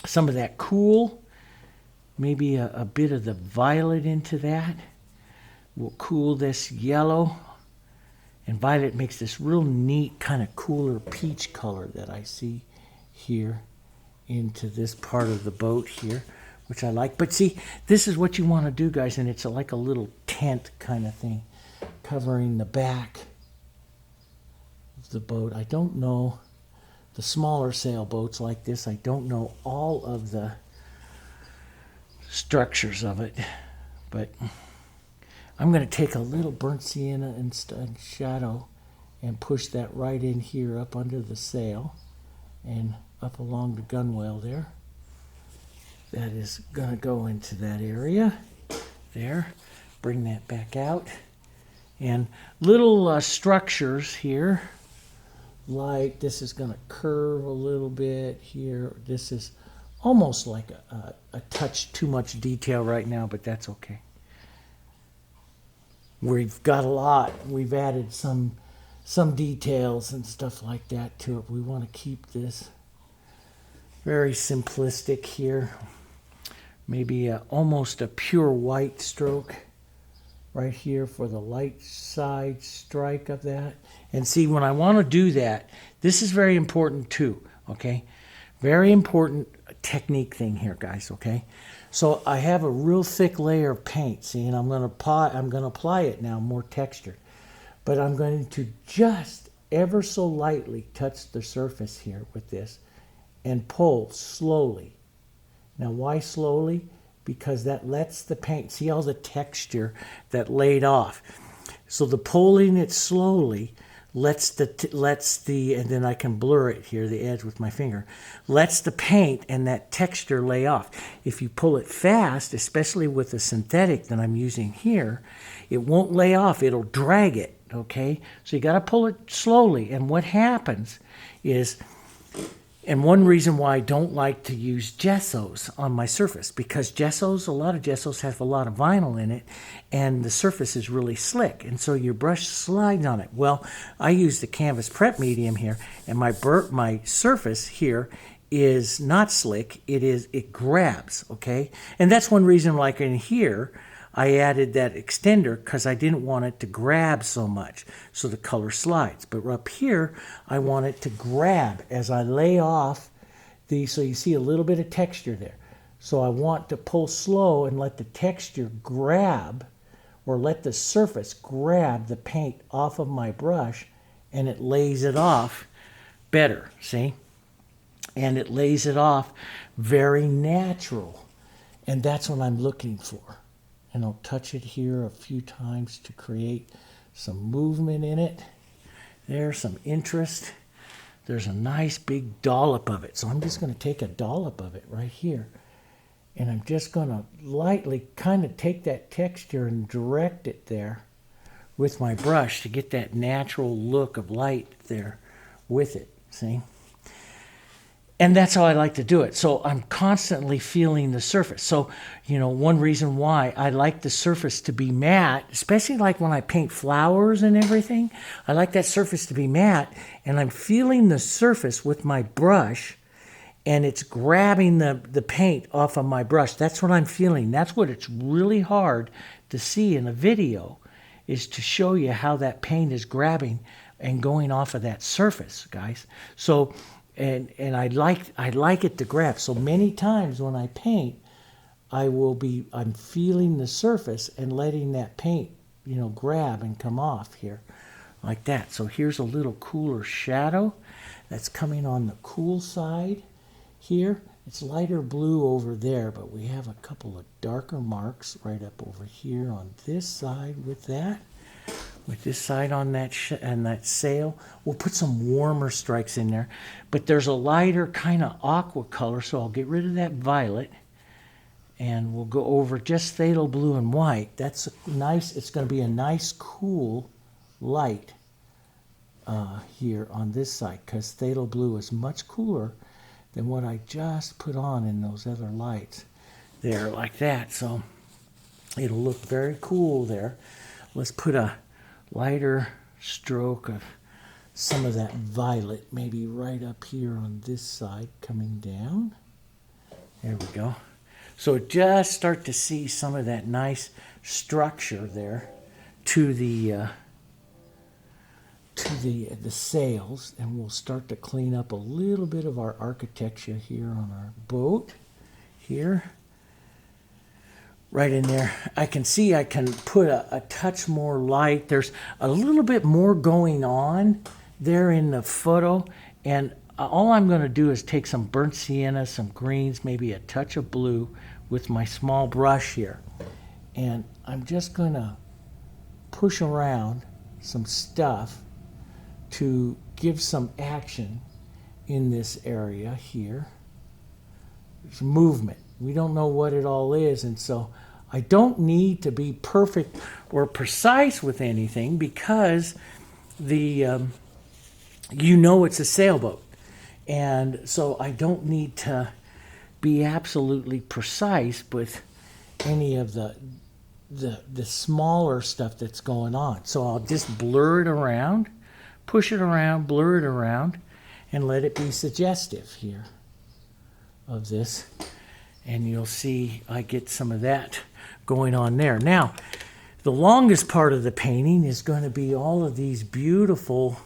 some of that cool. Maybe a bit of the violet into that. We'll cool this yellow. And violet makes this real neat kind of cooler peach color that I see here into this part of the boat here, which I like. But see, this is what you want to do, guys, and it's like a little tent kind of thing covering the back of the boat. I don't know the smaller sailboats like this. I don't know all of the structures of it, but I'm going to take a little burnt sienna and shadow and push that right in here up under the sail and up along the gunwale there. That is going to go into that area there. Bring that back out. And little structures here, like this is going to curve a little bit here. This is almost like a touch too much detail right now, but that's okay. We've got a lot. We've added some some details and stuff like that to it. We want to keep this very simplistic here. Maybe almost a pure white stroke right here for the light side strike of that. And see, when I want to do that, this is very important too, okay? Very important technique thing here, guys, okay? So I have a real thick layer of paint, see, and I'm going to apply it now, more textured. But I'm going to just ever so lightly touch the surface here with this and pull slowly. Now, why slowly? Because that lets the paint, see all the texture that laid off. So the pulling it slowly lets the, and then I can blur it here, the edge with my finger, lets the paint and that texture lay off. If you pull it fast, especially with the synthetic that I'm using here, it won't lay off, it'll drag it, okay? So you gotta pull it slowly, and what happens is, and one reason why I don't like to use gessos on my surface, because gessos, a lot of gessos have a lot of vinyl in it, and the surface is really slick, and so your brush slides on it. Well, I use the canvas prep medium here, and my surface here is not slick. It grabs, okay? And that's one reason, like in here, I added that extender because I didn't want it to grab so much, so the color slides. But up here, I want it to grab as I lay off these, so you see a little bit of texture there. So I want to pull slow and let the texture grab, or let the surface grab the paint off of my brush, and it lays it off better, see? And it lays it off very natural, and that's what I'm looking for. And I'll touch it here a few times to create some movement in it. There's some interest. There's a nice big dollop of it. So I'm just going to take a dollop of it right here. And I'm just going to lightly kind of take that texture and direct it there with my brush to get that natural look of light there with it, see? And that's how I like to do it. So I'm constantly feeling the surface. So, you know, one reason why I like the surface to be matte, especially like when I paint flowers and everything, I like that surface to be matte, and I'm feeling the surface with my brush, and it's grabbing the paint off of my brush. That's what I'm feeling. That's what it's really hard to see in a video, is to show you how that paint is grabbing and going off of that surface, guys. So, and I like it to grab. So many times when I paint, I'm feeling the surface and letting that paint, you know, grab and come off here like that. So here's a little cooler shadow that's coming on the cool side here. It's lighter blue over there, but we have a couple of darker marks right up over here on this side with that. With this side on that that sail, we'll put some warmer strikes in there, but there's a lighter kind of aqua color, so I'll get rid of that violet, and we'll go over just phthalo blue and white. That's nice. It's going to be a nice cool light here on this side, because phthalo blue is much cooler than what I just put on in those other lights there like that. So it'll look very cool there. Let's put a lighter stroke of some of that violet, maybe right up here on this side coming down. There we go. So just start to see some of that nice structure there to the sails, and we'll start to clean up a little bit of our architecture here on our boat here. Right in there, I can see I can put a touch more light. There's a little bit more going on there in the photo, and all I'm going to do is take some burnt sienna, some greens, maybe a touch of blue with my small brush here, and I'm just going to push around some stuff to give some action in this area here. There's movement. We don't know what it all is, and so I don't need to be perfect or precise with anything, because the you know it's a sailboat, and so I don't need to be absolutely precise with any of the smaller stuff that's going on. So I'll just blur it around push it around, blur it around, and let it be suggestive here of this. And you'll see I get some of that going on there. Now, the longest part of the painting is going to be all of these beautiful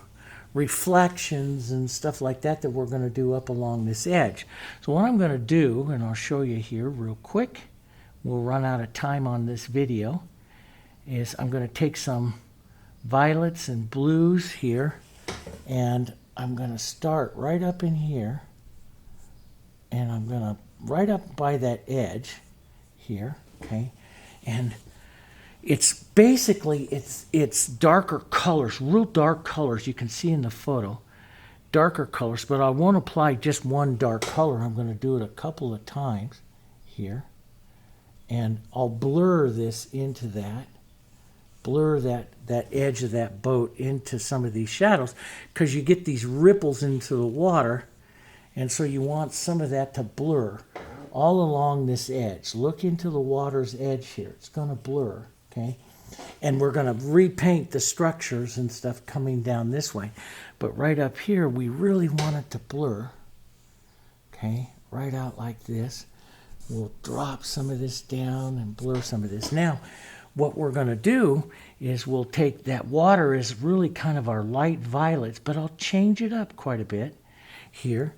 reflections and stuff like that that we're going to do up along this edge. So what I'm going to do, and I'll show you here real quick, we'll run out of time on this video, is I'm going to take some violets and blues here, and I'm going to start right up in here, and I'm going to right up by that edge here, okay, and it's basically, it's darker colors, real dark colors. You can see in the photo, darker colors, but I won't apply just one dark color. I'm going to do it a couple of times here. And I'll blur this into that, blur that edge of that boat into some of these shadows, because you get these ripples into the water, and so you want some of that to blur all along this edge. Look into the water's edge here. It's going to blur. Okay, and we're going to repaint the structures and stuff coming down this way. But right up here, we really want it to blur. Okay, right out like this. We'll drop some of this down and blur some of this. Now, what we're going to do is we'll take that water is really kind of our light violets, but I'll change it up quite a bit here.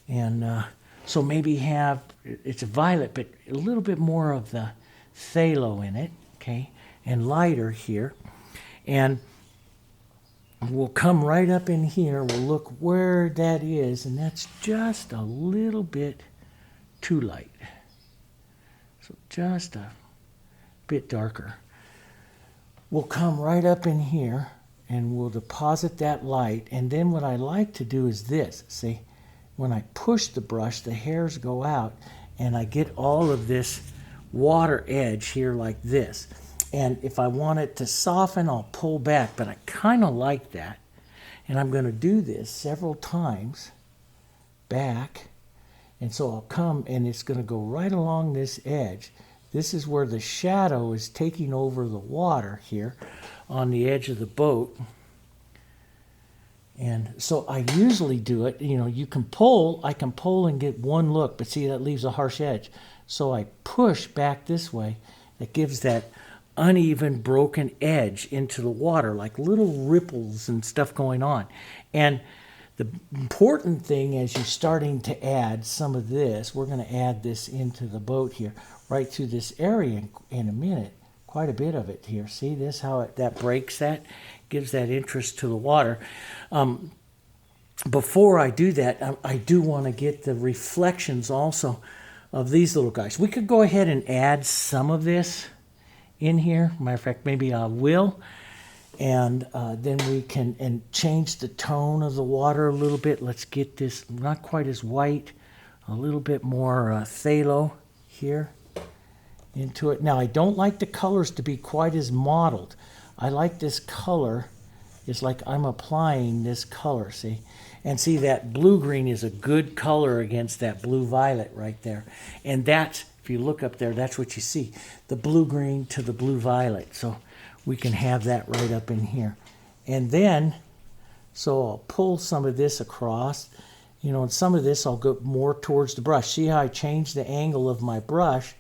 And so maybe have, it's a violet, but a little bit more of the phthalo in it. Okay, and lighter here, and we'll come right up in here, we'll look where that is, and that's just a little bit too light, so just a bit darker. We'll come right up in here and we'll deposit that light, and then what I like to do is this, see, when I push the brush, the hairs go out and I get all of this water edge here like this. And if I want it to soften, I'll pull back, but I kind of like that. And I'm going to do this several times back. And so I'll come, and it's going to go right along this edge. This is where the shadow is taking over the water here on the edge of the boat. And so I usually do it, you know, you can pull, I can pull and get one look, but see, that leaves a harsh edge. So I push back this way. That gives that uneven, broken edge into the water, like little ripples and stuff going on. And the important thing as you're starting to add some of this, we're going to add this into the boat here, right through this area in a minute. Quite a bit of it here. See this, how that breaks that? Gives that interest to the water. Before I do that, I do want to get the reflections also of these little guys. We could go ahead and add some of this in here. Matter of fact, maybe I will. And then we can change the tone of the water a little bit. Let's get this not quite as white, a little bit more phthalo here into it. Now, I don't like the colors to be quite as mottled. I like this color. It's like I'm applying this color, see? And see, that blue-green is a good color against that blue-violet right there. And that's, if you look up there, that's what you see, the blue-green to the blue-violet. So we can have that right up in here. And then, so I'll pull some of this across, you know, and some of this I'll go more towards the brush. See how I changed the angle of my brush,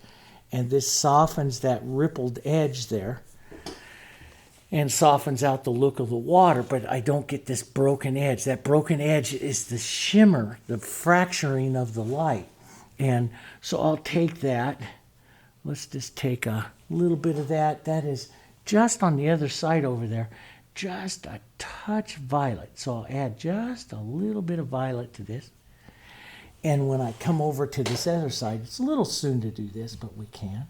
and this softens that rippled edge there and softens out the look of the water, but I don't get this broken edge. That broken edge is the shimmer, the fracturing of the light. And so I'll take that. Let's just take a little bit of that. That is just on the other side over there, just a touch violet. So I'll add just a little bit of violet to this. And when I come over to this other side, it's a little soon to do this, but we can.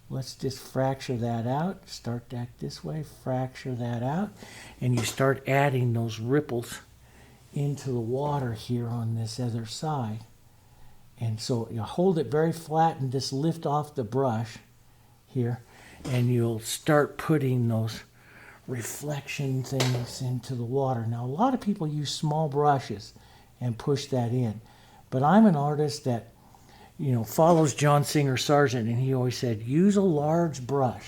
Let's just fracture that out. Start that this way, fracture that out. And you start adding those ripples into the water here on this other side. And so you hold it very flat and just lift off the brush here. And you'll start putting those reflection things into the water. Now, a lot of people use small brushes and push that in. But I'm an artist that, you know, follows John Singer Sargent, and he always said, use a large brush.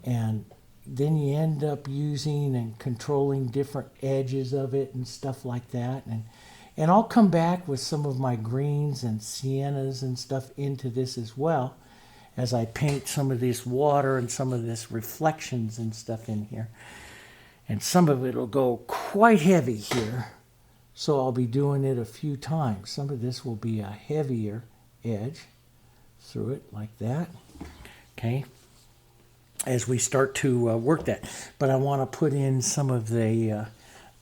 And, then you end up using and controlling different edges of it and stuff like that. And I'll come back with some of my greens and siennas and stuff into this as well, as I paint some of this water and some of this reflections and stuff in here. And some of it will go quite heavy here, so I'll be doing it a few times. Some of this will be a heavier edge through it like that, okay, as we start to work that. But I want to put in some of the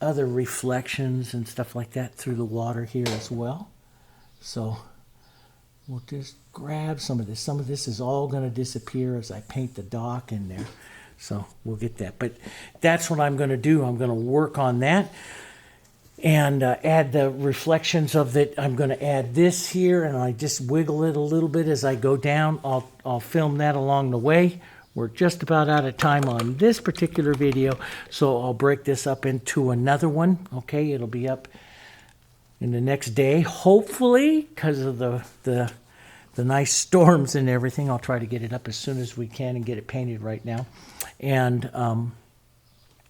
other reflections and stuff like that through the water here as well. So we'll just grab some of this. Some of this is all going to disappear as I paint the dock in there. So we'll get that. But that's what I'm going to do. I'm going to work on that and add the reflections of that. I'm going to add this here, and I just wiggle it a little bit as I go down. I'll film that along the way. We're just about out of time on this particular video, so I'll break this up into another one. Okay, it'll be up in the next day, hopefully, because of the nice storms and everything. I'll try to get it up as soon as we can and get it painted right now. And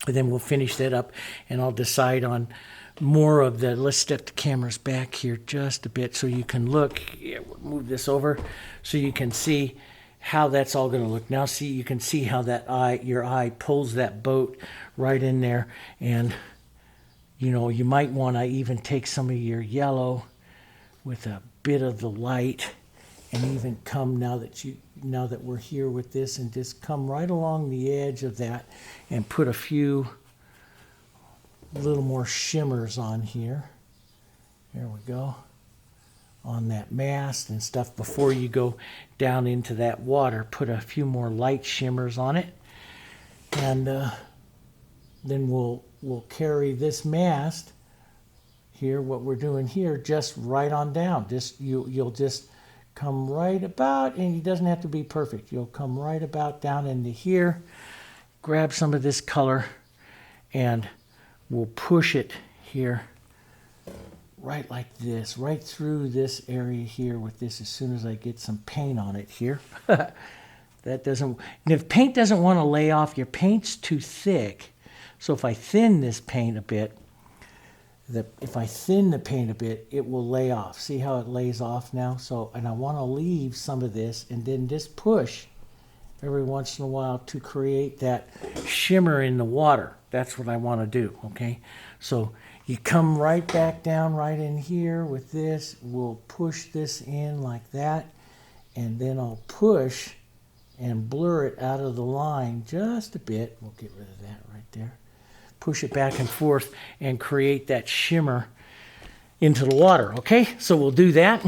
then we'll finish that up, and I'll decide on more of the, let's step the cameras back here just a bit so you can look. Yeah, we'll move this over so you can see how that's all going to look. Now see, you can see how that your eye pulls that boat right in there. And you know, you might want to even take some of your yellow with a bit of the light and even come, now that we're here with this, and just come right along the edge of that and put a few little more shimmers on here. There we go. On that mast and stuff. Before you go down into that water, put a few more light shimmers on it. And then we'll carry this mast here, what we're doing here, just right on down. Just you'll just come right about, and it doesn't have to be perfect. You'll come right about down into here, grab some of this color, and we'll push it here right like this, right through this area here with this, as soon as I get some paint on it here. That doesn't, and if paint doesn't want to lay off, your paint's too thick. So if I thin this paint a bit, if I thin the paint a bit, it will lay off. See how it lays off now? So, and I want to leave some of this and then just push every once in a while to create that shimmer in the water. That's what I want to do, okay? So you come right back down right in here with this. We'll push this in like that, and then I'll push and blur it out of the line just a bit. We'll get rid of that right there. Push it back and forth and create that shimmer into the water, okay? So we'll do that.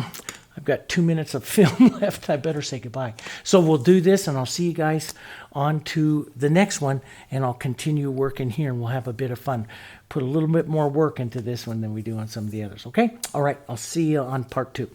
I've got 2 minutes of film left. I better say goodbye. So we'll do this, and I'll see you guys on to the next one, and I'll continue working here, and we'll have a bit of fun. Put a little bit more work into this one than we do on some of the others, okay? All right, I'll see you on part 2.